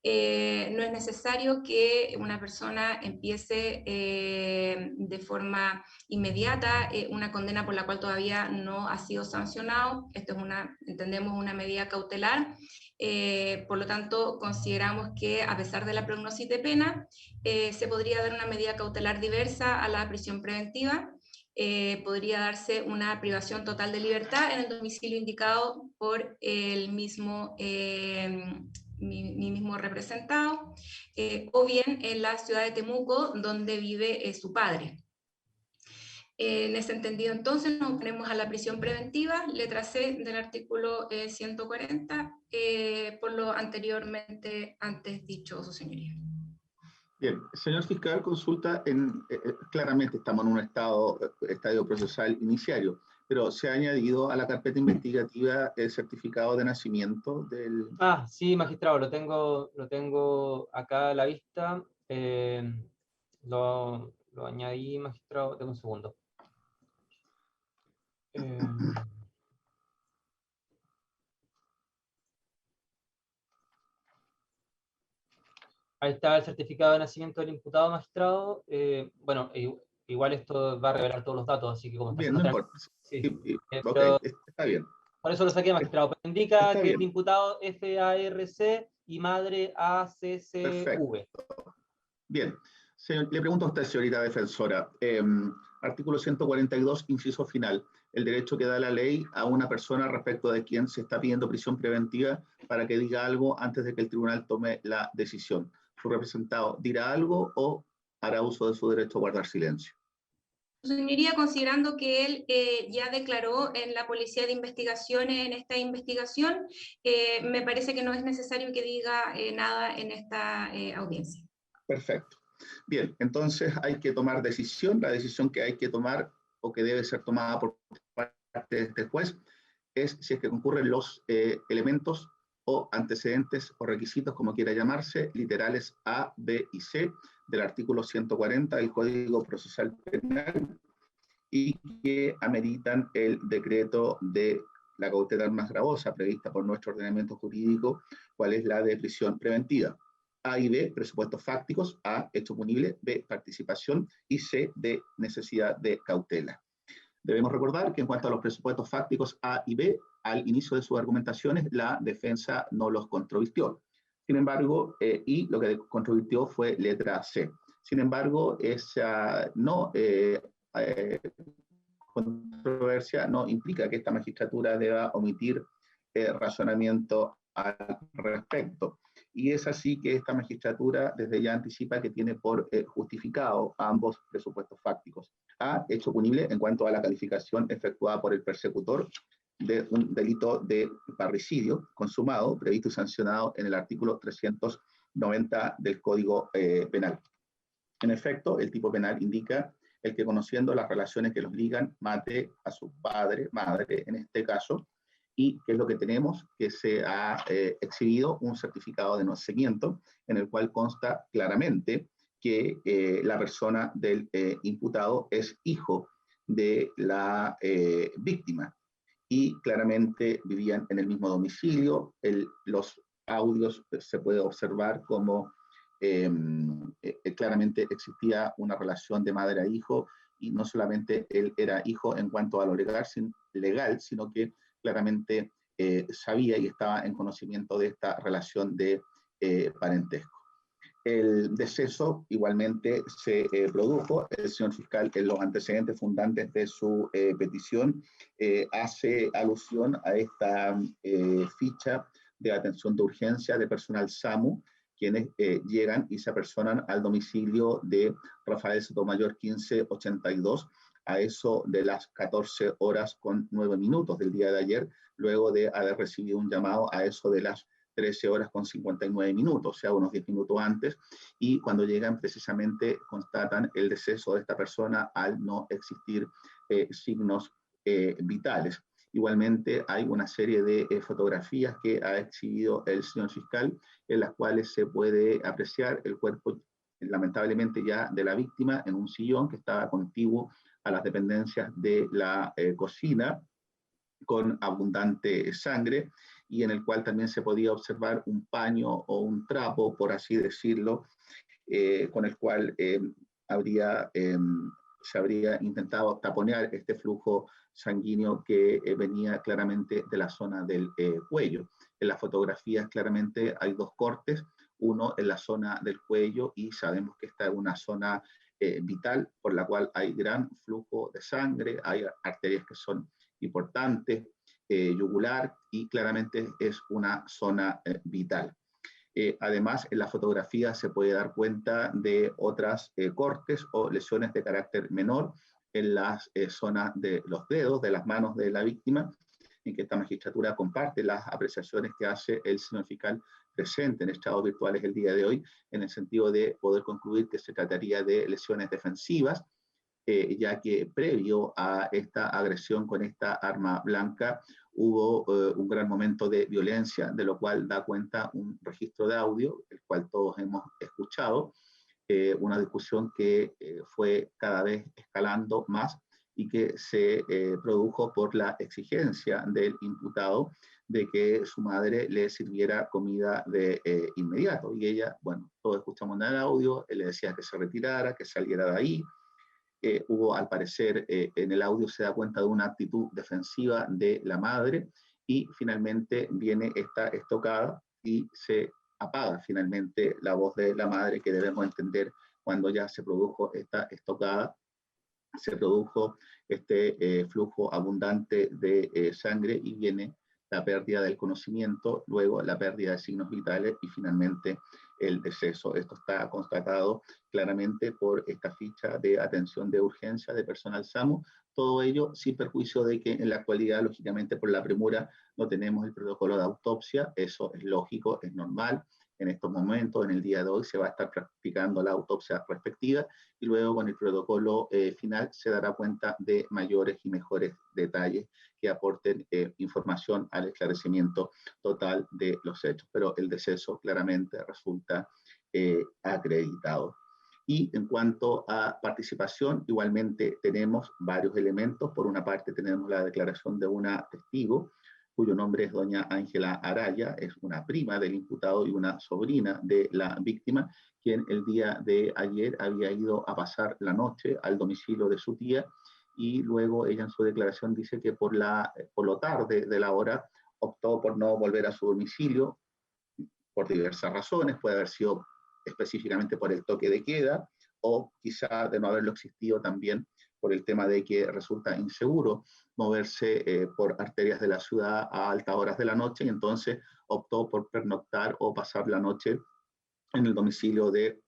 No es necesario que una persona empiece de forma inmediata una condena por la cual todavía no ha sido sancionado. Esto es entendemos, una medida cautelar. Por lo tanto, consideramos que a pesar de la prognosis de pena, se podría dar una medida cautelar diversa a la prisión preventiva. Podría darse una privación total de libertad en el domicilio indicado por el mismo mi mismo representado, o bien en la ciudad de Temuco, donde vive su padre. En ese entendido, entonces, nos oponemos a la prisión preventiva, letra C del artículo 140, por lo anteriormente antes dicho, su señoría. Bien, señor fiscal, consulta, claramente estamos en un estadio procesal iniciario, pero se ha añadido a la carpeta investigativa el certificado de nacimiento del... Ah, sí, magistrado, lo tengo acá a la vista. Lo añadí, magistrado, tengo un segundo. Ahí está el certificado de nacimiento del imputado, magistrado. Bueno, igual esto va a revelar todos los datos, así que como está Bien, no importa. sí. Ok, está bien. Por eso lo saqué, magistrado. Pero indica Está que bien. el imputado FARC y madre ACCV. Perfecto. Bien. Le pregunto a usted, señorita defensora, Artículo 142, inciso final. El derecho que da la ley a una persona respecto de quien se está pidiendo prisión preventiva para que diga algo antes de que el tribunal tome la decisión. Su representado dirá algo o hará uso de su derecho a guardar silencio. Iría considerando que él ya declaró en la Policía de Investigaciones en esta investigación, me parece que no es necesario que diga nada en esta audiencia. Perfecto. Bien, entonces hay que tomar decisión. La decisión que hay que tomar o que debe ser tomada por parte de este juez es si es que concurren los elementos o antecedentes o requisitos, como quiera llamarse, literales A, B y C del artículo 140 del Código Procesal Penal y que ameritan el decreto de la cautela más gravosa prevista por nuestro ordenamiento jurídico, cual es la de prisión preventiva. A y B, presupuestos fácticos, A, hecho punible, B, participación y C, de necesidad de cautela. Debemos recordar que en cuanto a los presupuestos fácticos A y B, al inicio de sus argumentaciones, la defensa no los controvirtió. Sin embargo, y lo que controvirtió fue letra C. Sin embargo, esa controversia no implica que esta magistratura deba omitir razonamiento al respecto. Y es así que esta magistratura desde ya anticipa que tiene por justificado ambos presupuestos fácticos. A, hecho punible en cuanto a la calificación efectuada por el persecutor de un delito de parricidio consumado, previsto y sancionado en el artículo 390 del Código Penal. En efecto, el tipo penal indica el que conociendo las relaciones que los ligan, mate a su padre, madre en este caso, y ¿qué es lo que tenemos? Que se ha exhibido un certificado de nacimiento en el cual consta claramente que la persona del imputado es hijo de la víctima y claramente vivían en el mismo domicilio. Los audios se puede observar como claramente existía una relación de madre a hijo y no solamente él era hijo en cuanto a lo legal sino que claramente sabía y estaba en conocimiento de esta relación de parentesco. El deceso igualmente se produjo. El señor fiscal, en los antecedentes fundantes de su petición, hace alusión a esta ficha de atención de urgencia de personal SAMU, quienes llegan y se apersonan al domicilio de Rafael Sotomayor 1582 a eso de las 14 horas con 9 minutos del día de ayer, luego de haber recibido un llamado a eso de las 13 horas con 59 minutos, o sea, unos 10 minutos antes, y cuando llegan precisamente constatan el deceso de esta persona al no existir signos vitales. Igualmente hay una serie de fotografías que ha exhibido el señor fiscal, en las cuales se puede apreciar el cuerpo, lamentablemente ya de la víctima, en un sillón que estaba contiguo a las dependencias de la cocina, con abundante sangre, y en el cual también se podía observar un paño o un trapo, por así decirlo, con el cual se habría intentado taponear este flujo sanguíneo que venía claramente de la zona del cuello. En las fotografías claramente hay dos cortes, uno en la zona del cuello y sabemos que esta es una zona vital por la cual hay gran flujo de sangre, hay arterias que son importantes, yugular, y claramente es una zona vital. Además, en la fotografía se puede dar cuenta de otras cortes o lesiones de carácter menor en las zonas de los dedos, de las manos de la víctima, en que esta magistratura comparte las apreciaciones que hace el señor fiscal presente en estados virtuales el día de hoy, en el sentido de poder concluir que se trataría de lesiones defensivas, ya que previo a esta agresión con esta arma blanca hubo un gran momento de violencia, de lo cual da cuenta un registro de audio, el cual todos hemos escuchado, una discusión que fue cada vez escalando más y que se produjo por la exigencia del imputado de que su madre le sirviera comida de inmediato. Y ella, bueno, todos escuchamos en el audio, él le decía que se retirara, que saliera de ahí. Hubo, al parecer, en el audio se da cuenta de una actitud defensiva de la madre y finalmente viene esta estocada y se apaga finalmente la voz de la madre, que debemos entender cuando ya se produjo esta estocada, se produjo este flujo abundante de sangre y viene la pérdida del conocimiento, luego la pérdida de signos vitales y finalmente el deceso. Esto está constatado claramente por esta ficha de atención de urgencia de personal SAMU, todo ello sin perjuicio de que en la actualidad, lógicamente por la premura, no tenemos el protocolo de autopsia, eso es lógico, es normal. En estos momentos, en el día de hoy, se va a estar practicando la autopsia respectiva y luego con el protocolo final se dará cuenta de mayores y mejores detalles que aporten información al esclarecimiento total de los hechos. Pero el deceso claramente resulta acreditado. Y en cuanto a participación, igualmente tenemos varios elementos. Por una parte tenemos la declaración de una testigo, cuyo nombre es doña Ángela Araya, es una prima del imputado y una sobrina de la víctima, quien el día de ayer había ido a pasar la noche al domicilio de su tía, y luego ella en su declaración dice que por lo tarde de la hora optó por no volver a su domicilio, por diversas razones, puede haber sido específicamente por el toque de queda, o quizá de no haberlo existido también por el tema de que resulta inseguro moverse por arterias de la ciudad a altas horas de la noche, y entonces optó por pernoctar o pasar la noche en el domicilio de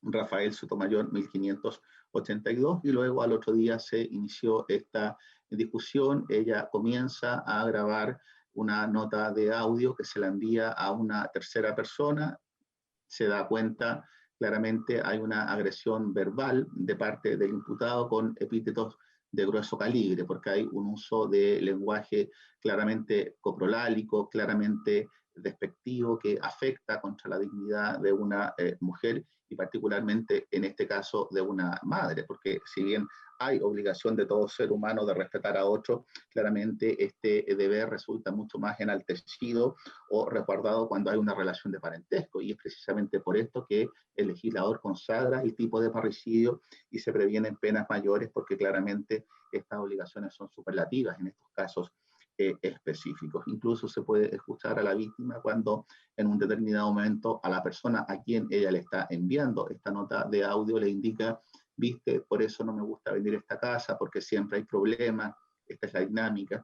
Rafael Sotomayor 1582, y luego al otro día se inició esta discusión. Ella comienza a grabar una nota de audio que se la envía a una tercera persona, se da cuenta claramente hay una agresión verbal de parte del imputado con epítetos de grueso calibre, porque hay un uso de lenguaje claramente coprolálico, claramente despectivo, que afecta contra la dignidad de una mujer y particularmente en este caso de una madre, porque si bien hay obligación de todo ser humano de respetar a otro, claramente este deber resulta mucho más enaltecido o resguardado cuando hay una relación de parentesco, y es precisamente por esto que el legislador consagra el tipo de parricidio y se previenen penas mayores, porque claramente estas obligaciones son superlativas en estos casos específicos. Incluso se puede escuchar a la víctima cuando en un determinado momento a la persona a quien ella le está enviando esta nota de audio le indica: viste, por eso no me gusta venir a esta casa, porque siempre hay problemas, esta es la dinámica.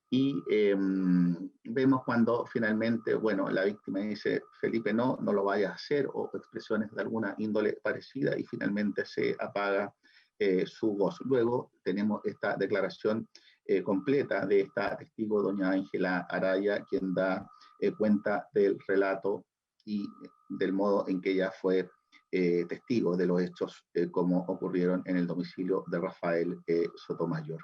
Y vemos cuando finalmente, bueno, la víctima dice: Felipe, no lo vayas a hacer, o expresiones de alguna índole parecida, y finalmente se apaga su voz. Luego tenemos esta declaración completa de esta testigo, doña Ángela Araya, quien da cuenta del relato y del modo en que ella fue testigo de los hechos como ocurrieron en el domicilio de Rafael Sotomayor.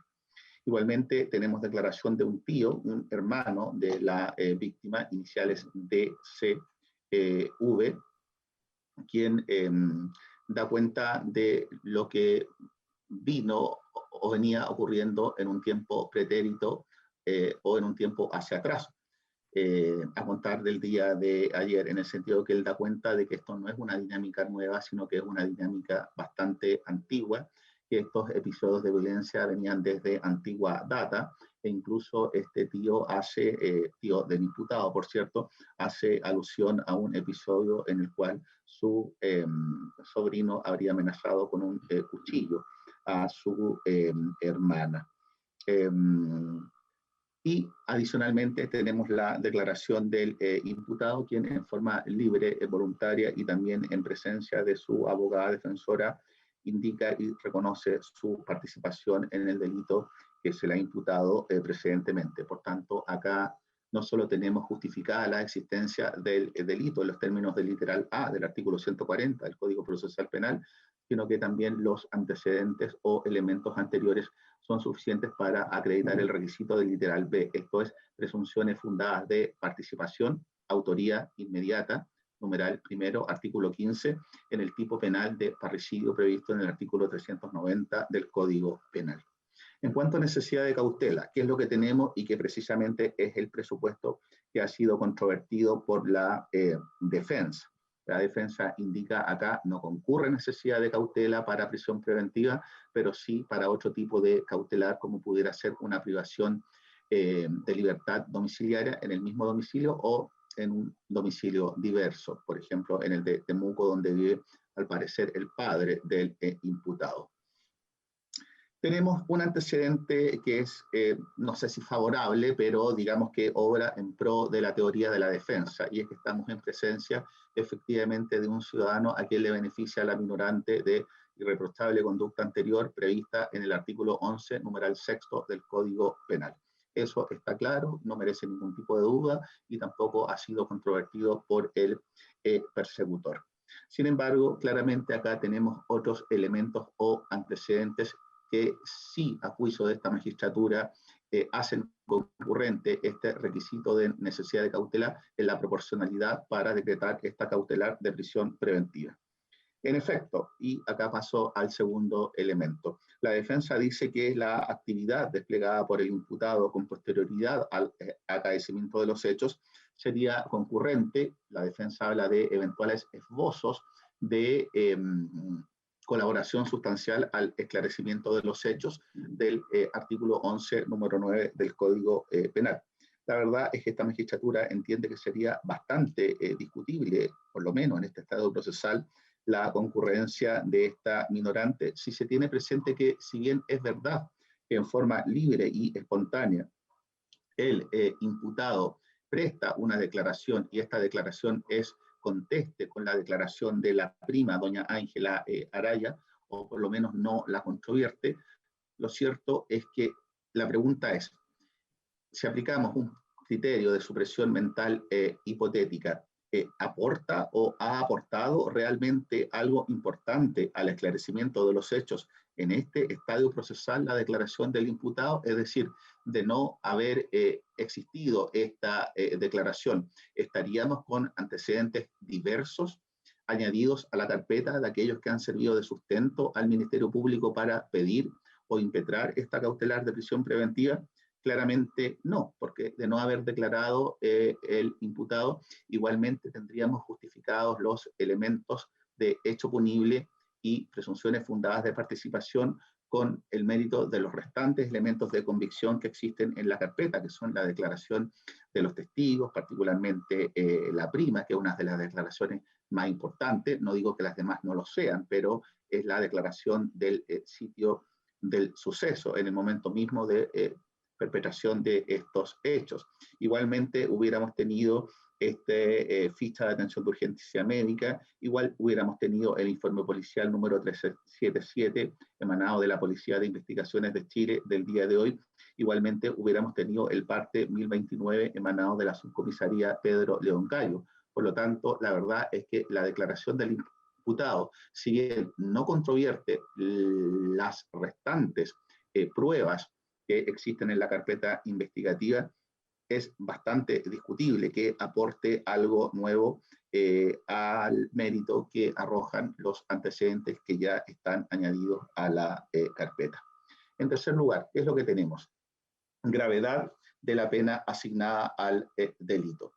Igualmente tenemos declaración de un tío, un hermano de la víctima, iniciales DCV, quien da cuenta de lo que vino o venía ocurriendo en un tiempo pretérito o en un tiempo hacia atrás, a contar del día de ayer, en el sentido que él da cuenta de que esto no es una dinámica nueva, sino que es una dinámica bastante antigua, que estos episodios de violencia venían desde antigua data, e incluso este tío tío del imputado, por cierto, hace alusión a un episodio en el cual su sobrino habría amenazado con un cuchillo a su hermana. Y adicionalmente tenemos la declaración del imputado, quien en forma libre, voluntaria y también en presencia de su abogada defensora indica y reconoce su participación en el delito que se le ha imputado precedentemente. Por tanto, acá no solo tenemos justificada la existencia del delito en los términos del literal A del artículo 140 del Código Procesal Penal, sino que también los antecedentes o elementos anteriores son suficientes para acreditar el requisito del literal B, esto es, presunciones fundadas de participación, autoría inmediata, numeral primero, artículo 15, en el tipo penal de parricidio previsto en el artículo 390 del Código Penal. En cuanto a necesidad de cautela, ¿qué es lo que tenemos y que precisamente es el presupuesto que ha sido controvertido por la defensa? La defensa indica acá no concurre necesidad de cautela para prisión preventiva, pero sí para otro tipo de cautelar, como pudiera ser una privación de libertad domiciliaria en el mismo domicilio o en un domicilio diverso, por ejemplo, en el de Temuco, donde vive al parecer el padre del imputado. Tenemos un antecedente que es, no sé si favorable, pero digamos que obra en pro de la teoría de la defensa, y es que estamos en presencia efectivamente de un ciudadano a quien le beneficia la minorante de irreprochable conducta anterior prevista en el artículo 11, numeral sexto del Código Penal. Eso está claro, no merece ningún tipo de duda y tampoco ha sido controvertido por el persecutor. Sin embargo, claramente acá tenemos otros elementos o antecedentes que sí, a juicio de esta magistratura, hacen concurrente este requisito de necesidad de cautela en la proporcionalidad para decretar esta cautelar de prisión preventiva. En efecto, y acá paso al segundo elemento, la defensa dice que la actividad desplegada por el imputado con posterioridad al acaecimiento de los hechos sería concurrente. La defensa habla de eventuales esbozos de colaboración sustancial al esclarecimiento de los hechos del artículo 11, número 9 del Código Penal. La verdad es que esta magistratura entiende que sería bastante discutible, por lo menos en este estado procesal, la concurrencia de esta minorante, si se tiene presente que, si bien es verdad que en forma libre y espontánea el imputado presta una declaración y esta declaración es conteste con la declaración de la prima, doña Ángela Araya, o por lo menos no la controvierte, lo cierto es que la pregunta es, si aplicamos un criterio de supresión mental hipotética, ¿aporta o ha aportado realmente algo importante al esclarecimiento de los hechos en este estadio procesal la declaración del imputado? Es decir, de no haber existido esta declaración, ¿estaríamos con antecedentes diversos añadidos a la carpeta de aquellos que han servido de sustento al Ministerio Público para pedir o impetrar esta cautelar de prisión preventiva? Claramente no, porque de no haber declarado el imputado, igualmente tendríamos justificados los elementos de hecho punible y presunciones fundadas de participación con el mérito de los restantes elementos de convicción que existen en la carpeta, que son la declaración de los testigos, particularmente la prima, que es una de las declaraciones más importantes. No digo que las demás no lo sean, pero es la declaración del sitio del suceso en el momento mismo de perpetración de estos hechos. Igualmente hubiéramos tenido ficha de atención de urgencia médica, igual hubiéramos tenido el informe policial número 377 emanado de la Policía de Investigaciones de Chile del día de hoy, igualmente hubiéramos tenido el parte 1029 emanado de la subcomisaría Pedro León Gallo. Por lo tanto, la verdad es que la declaración del imputado, si bien no controvierte las restantes pruebas que existen en la carpeta investigativa, es bastante discutible que aporte algo nuevo al mérito que arrojan los antecedentes que ya están añadidos a la carpeta. En tercer lugar, ¿qué es lo que tenemos? Gravedad de la pena asignada al delito.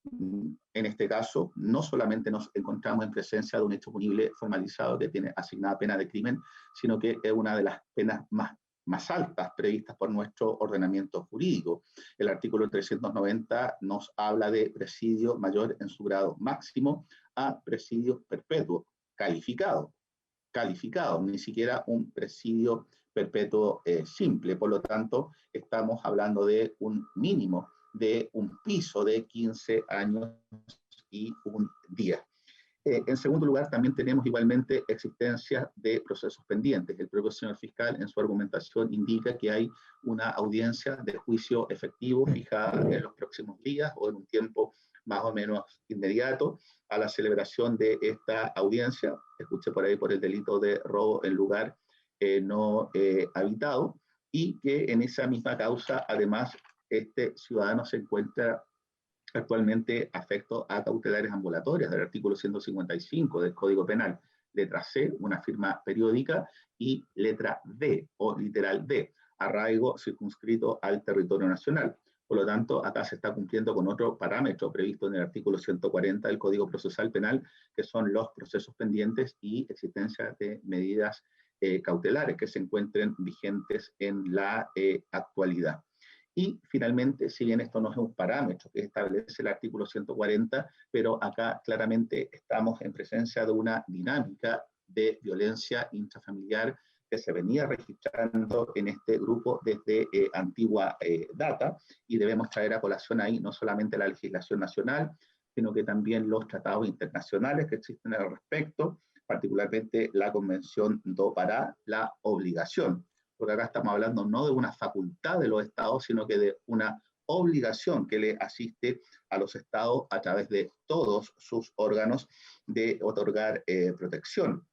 En este caso, no solamente nos encontramos en presencia de un hecho punible formalizado que tiene asignada pena de crimen, sino que es una de las penas más altas previstas por nuestro ordenamiento jurídico. El artículo 390 nos habla de presidio mayor en su grado máximo a presidio perpetuo, calificado, ni siquiera un presidio perpetuo simple. Por lo tanto, estamos hablando de un mínimo de un piso de 15 años y un día. En segundo lugar, también tenemos igualmente existencia de procesos pendientes. El propio señor fiscal en su argumentación indica que hay una audiencia de juicio efectivo fijada en los próximos días o en un tiempo más o menos inmediato a la celebración de esta audiencia. Escuché por ahí por el delito de robo en lugar no habitado, y que en esa misma causa además este ciudadano se encuentra actualmente afecto a cautelares ambulatorias del artículo 155 del Código Penal. Letra C, una firma periódica, y letra D, o literal D, arraigo circunscrito al territorio nacional. Por lo tanto, acá se está cumpliendo con otro parámetro previsto en el artículo 140 del Código Procesal Penal, que son los procesos pendientes y existencia de medidas cautelares que se encuentren vigentes en la actualidad. Y finalmente, si bien esto no es un parámetro que establece el artículo 140, pero acá claramente estamos en presencia de una dinámica de violencia intrafamiliar que se venía registrando en este grupo desde antigua data, y debemos traer a colación ahí no solamente la legislación nacional, sino que también los tratados internacionales que existen al respecto, particularmente la Convención do Pará, la obligación, porque acá estamos hablando no de una facultad de los estados, sino que de una obligación que le asiste a los estados a través de todos sus órganos de otorgar protección.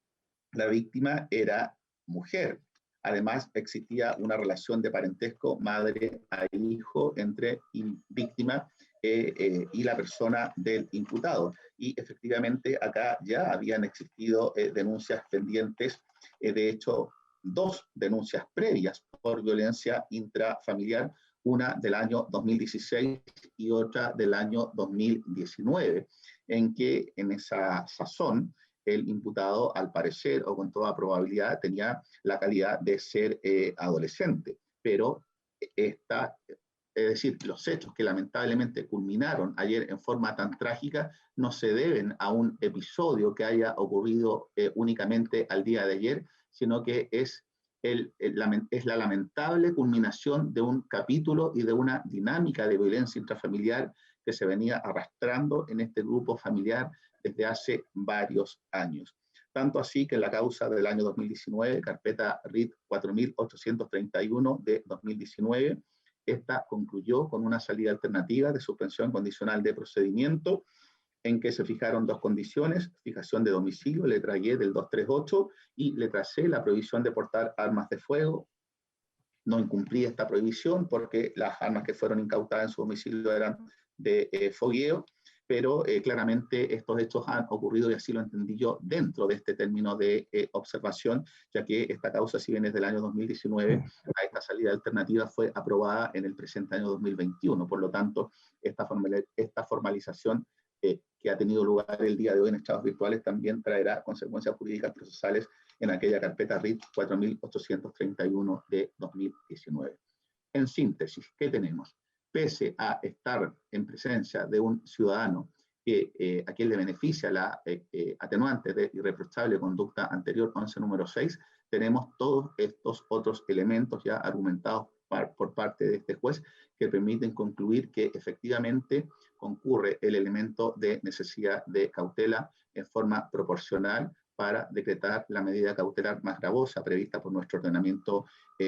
La víctima era mujer. Además, existía una relación de parentesco madre a hijo entre víctima y la persona del imputado. Y efectivamente acá ya habían existido denuncias pendientes, de hecho, 2 denuncias previas por violencia intrafamiliar, una del año 2016 y otra del año 2019, en que en esa sazón el imputado, al parecer, o con toda probabilidad, tenía la calidad de ser adolescente, pero es decir, los hechos que lamentablemente culminaron ayer en forma tan trágica no se deben a un episodio que haya ocurrido únicamente al día de ayer, sino que es la lamentable culminación de un capítulo y de una dinámica de violencia intrafamiliar que se venía arrastrando en este grupo familiar desde hace varios años. Tanto así que en la causa del año 2019, carpeta RIT 4831 de 2019, esta concluyó con una salida alternativa de suspensión condicional de procedimiento, en que se fijaron 2 condiciones: fijación de domicilio, letra Y del 238, y letra C, la prohibición de portar armas de fuego. No incumplía esta prohibición porque las armas que fueron incautadas en su domicilio eran de fogueo, pero claramente estos hechos han ocurrido, y así lo entendí yo, dentro de este término de observación, ya que esta causa, si bien es del año 2019, a esta salida alternativa fue aprobada en el presente año 2021. Por lo tanto, esta formalización que ha tenido lugar el día de hoy en estados virtuales también traerá consecuencias jurídicas procesales en aquella carpeta RIT 4831 de 2019. En síntesis, ¿qué tenemos? Pese a estar en presencia de un ciudadano a quien le beneficia la atenuante de irreprochable conducta anterior 11 número 6, tenemos todos estos otros elementos ya argumentados por parte de este juez que permiten concluir que efectivamente concurre el elemento de necesidad de cautela en forma proporcional para decretar la medida cautelar más gravosa prevista por nuestro ordenamiento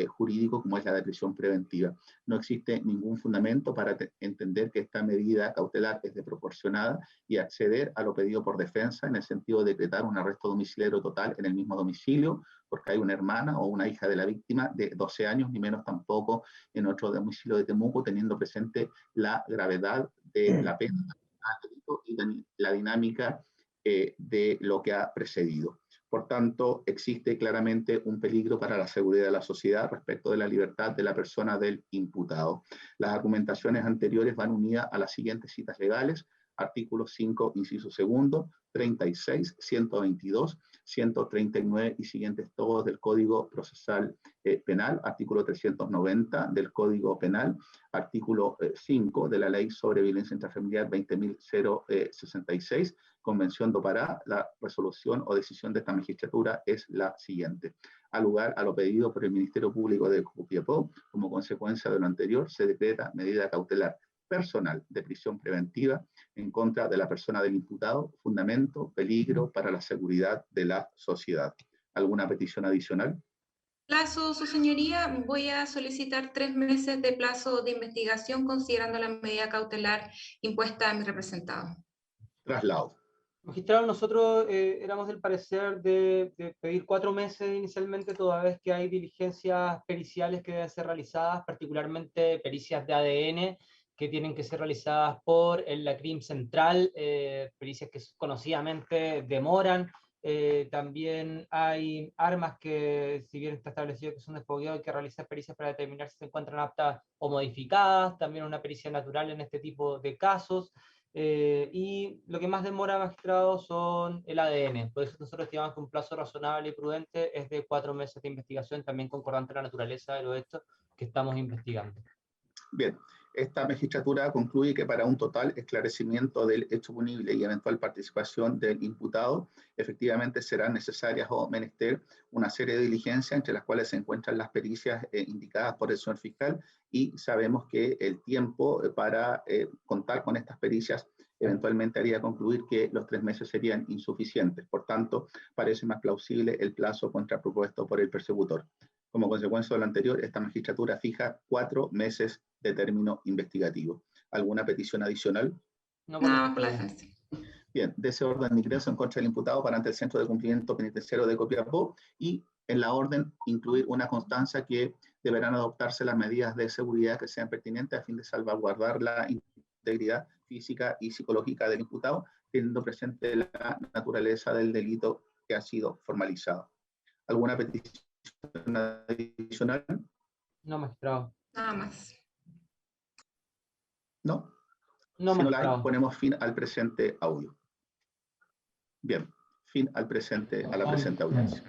jurídico, como es la de prisión preventiva. No existe ningún fundamento para entender que esta medida cautelar es desproporcionada y acceder a lo pedido por defensa en el sentido de decretar un arresto domiciliario total en el mismo domicilio, porque hay una hermana o una hija de la víctima de 12 años, ni menos tampoco en otro domicilio de Temuco, teniendo presente la gravedad de la pena y la dinámica de lo que ha precedido. Por tanto, existe claramente un peligro para la seguridad de la sociedad respecto de la libertad de la persona del imputado. Las argumentaciones anteriores van unidas a las siguientes citas legales: artículo 5, inciso segundo, 36, 122, 139 y siguientes todos del Código Procesal Penal, artículo 390 del Código Penal, artículo 5 de la Ley sobre Violencia Intrafamiliar 20.066, Convención do Pará. La resolución o decisión de esta magistratura es la siguiente: al lugar a lo pedido por el Ministerio Público de Copiapó, como consecuencia de lo anterior, se decreta medida cautelar personal de prisión preventiva en contra de la persona del imputado, fundamento, peligro para la seguridad de la sociedad. ¿Alguna petición adicional? Plazo, su señoría, voy a solicitar 3 meses de plazo de investigación considerando la medida cautelar impuesta a mi representado. Traslado. Magistrado, nosotros éramos del parecer de pedir 4 meses inicialmente, toda vez que hay diligencias periciales que deben ser realizadas, particularmente pericias de ADN, que tienen que ser realizadas por la CRIM Central, pericias que conocidamente demoran. También hay armas que, si bien está establecido que son de fogueo, hay que realizar pericias para determinar si se encuentran aptas o modificadas, también una pericia natural en este tipo de casos. Y lo que más demora, magistrado, son el ADN. Por eso nosotros estimamos que un plazo razonable y prudente es de 4 meses de investigación, también concordante a la naturaleza de los hechos que estamos investigando. Bien, esta magistratura concluye que para un total esclarecimiento del hecho punible y eventual participación del imputado, efectivamente serán necesarias o menester una serie de diligencias, entre las cuales se encuentran las pericias indicadas por el señor fiscal, y sabemos que el tiempo para contar con estas pericias eventualmente haría concluir que los 3 meses serían insuficientes. Por tanto, parece más plausible el plazo contrapropuesto por el persecutor. Como consecuencia de lo anterior, esta magistratura fija 4 meses de término investigativo. ¿Alguna petición adicional? No, No, por la defensa. Bien, de ese orden de ingreso en contra del imputado para ante el Centro de Cumplimiento Penitenciario de Copiapó, y en la orden incluir una constancia que deberán adoptarse las medidas de seguridad que sean pertinentes a fin de salvaguardar la integridad física y psicológica del imputado, teniendo presente la naturaleza del delito que ha sido formalizado. ¿Alguna petición adicional? no, magistrado. Nada más. ¿No? No, Si no la hay, magistrado. ponemos fin al presente audio. Bien, fin al presente, a la presente audiencia.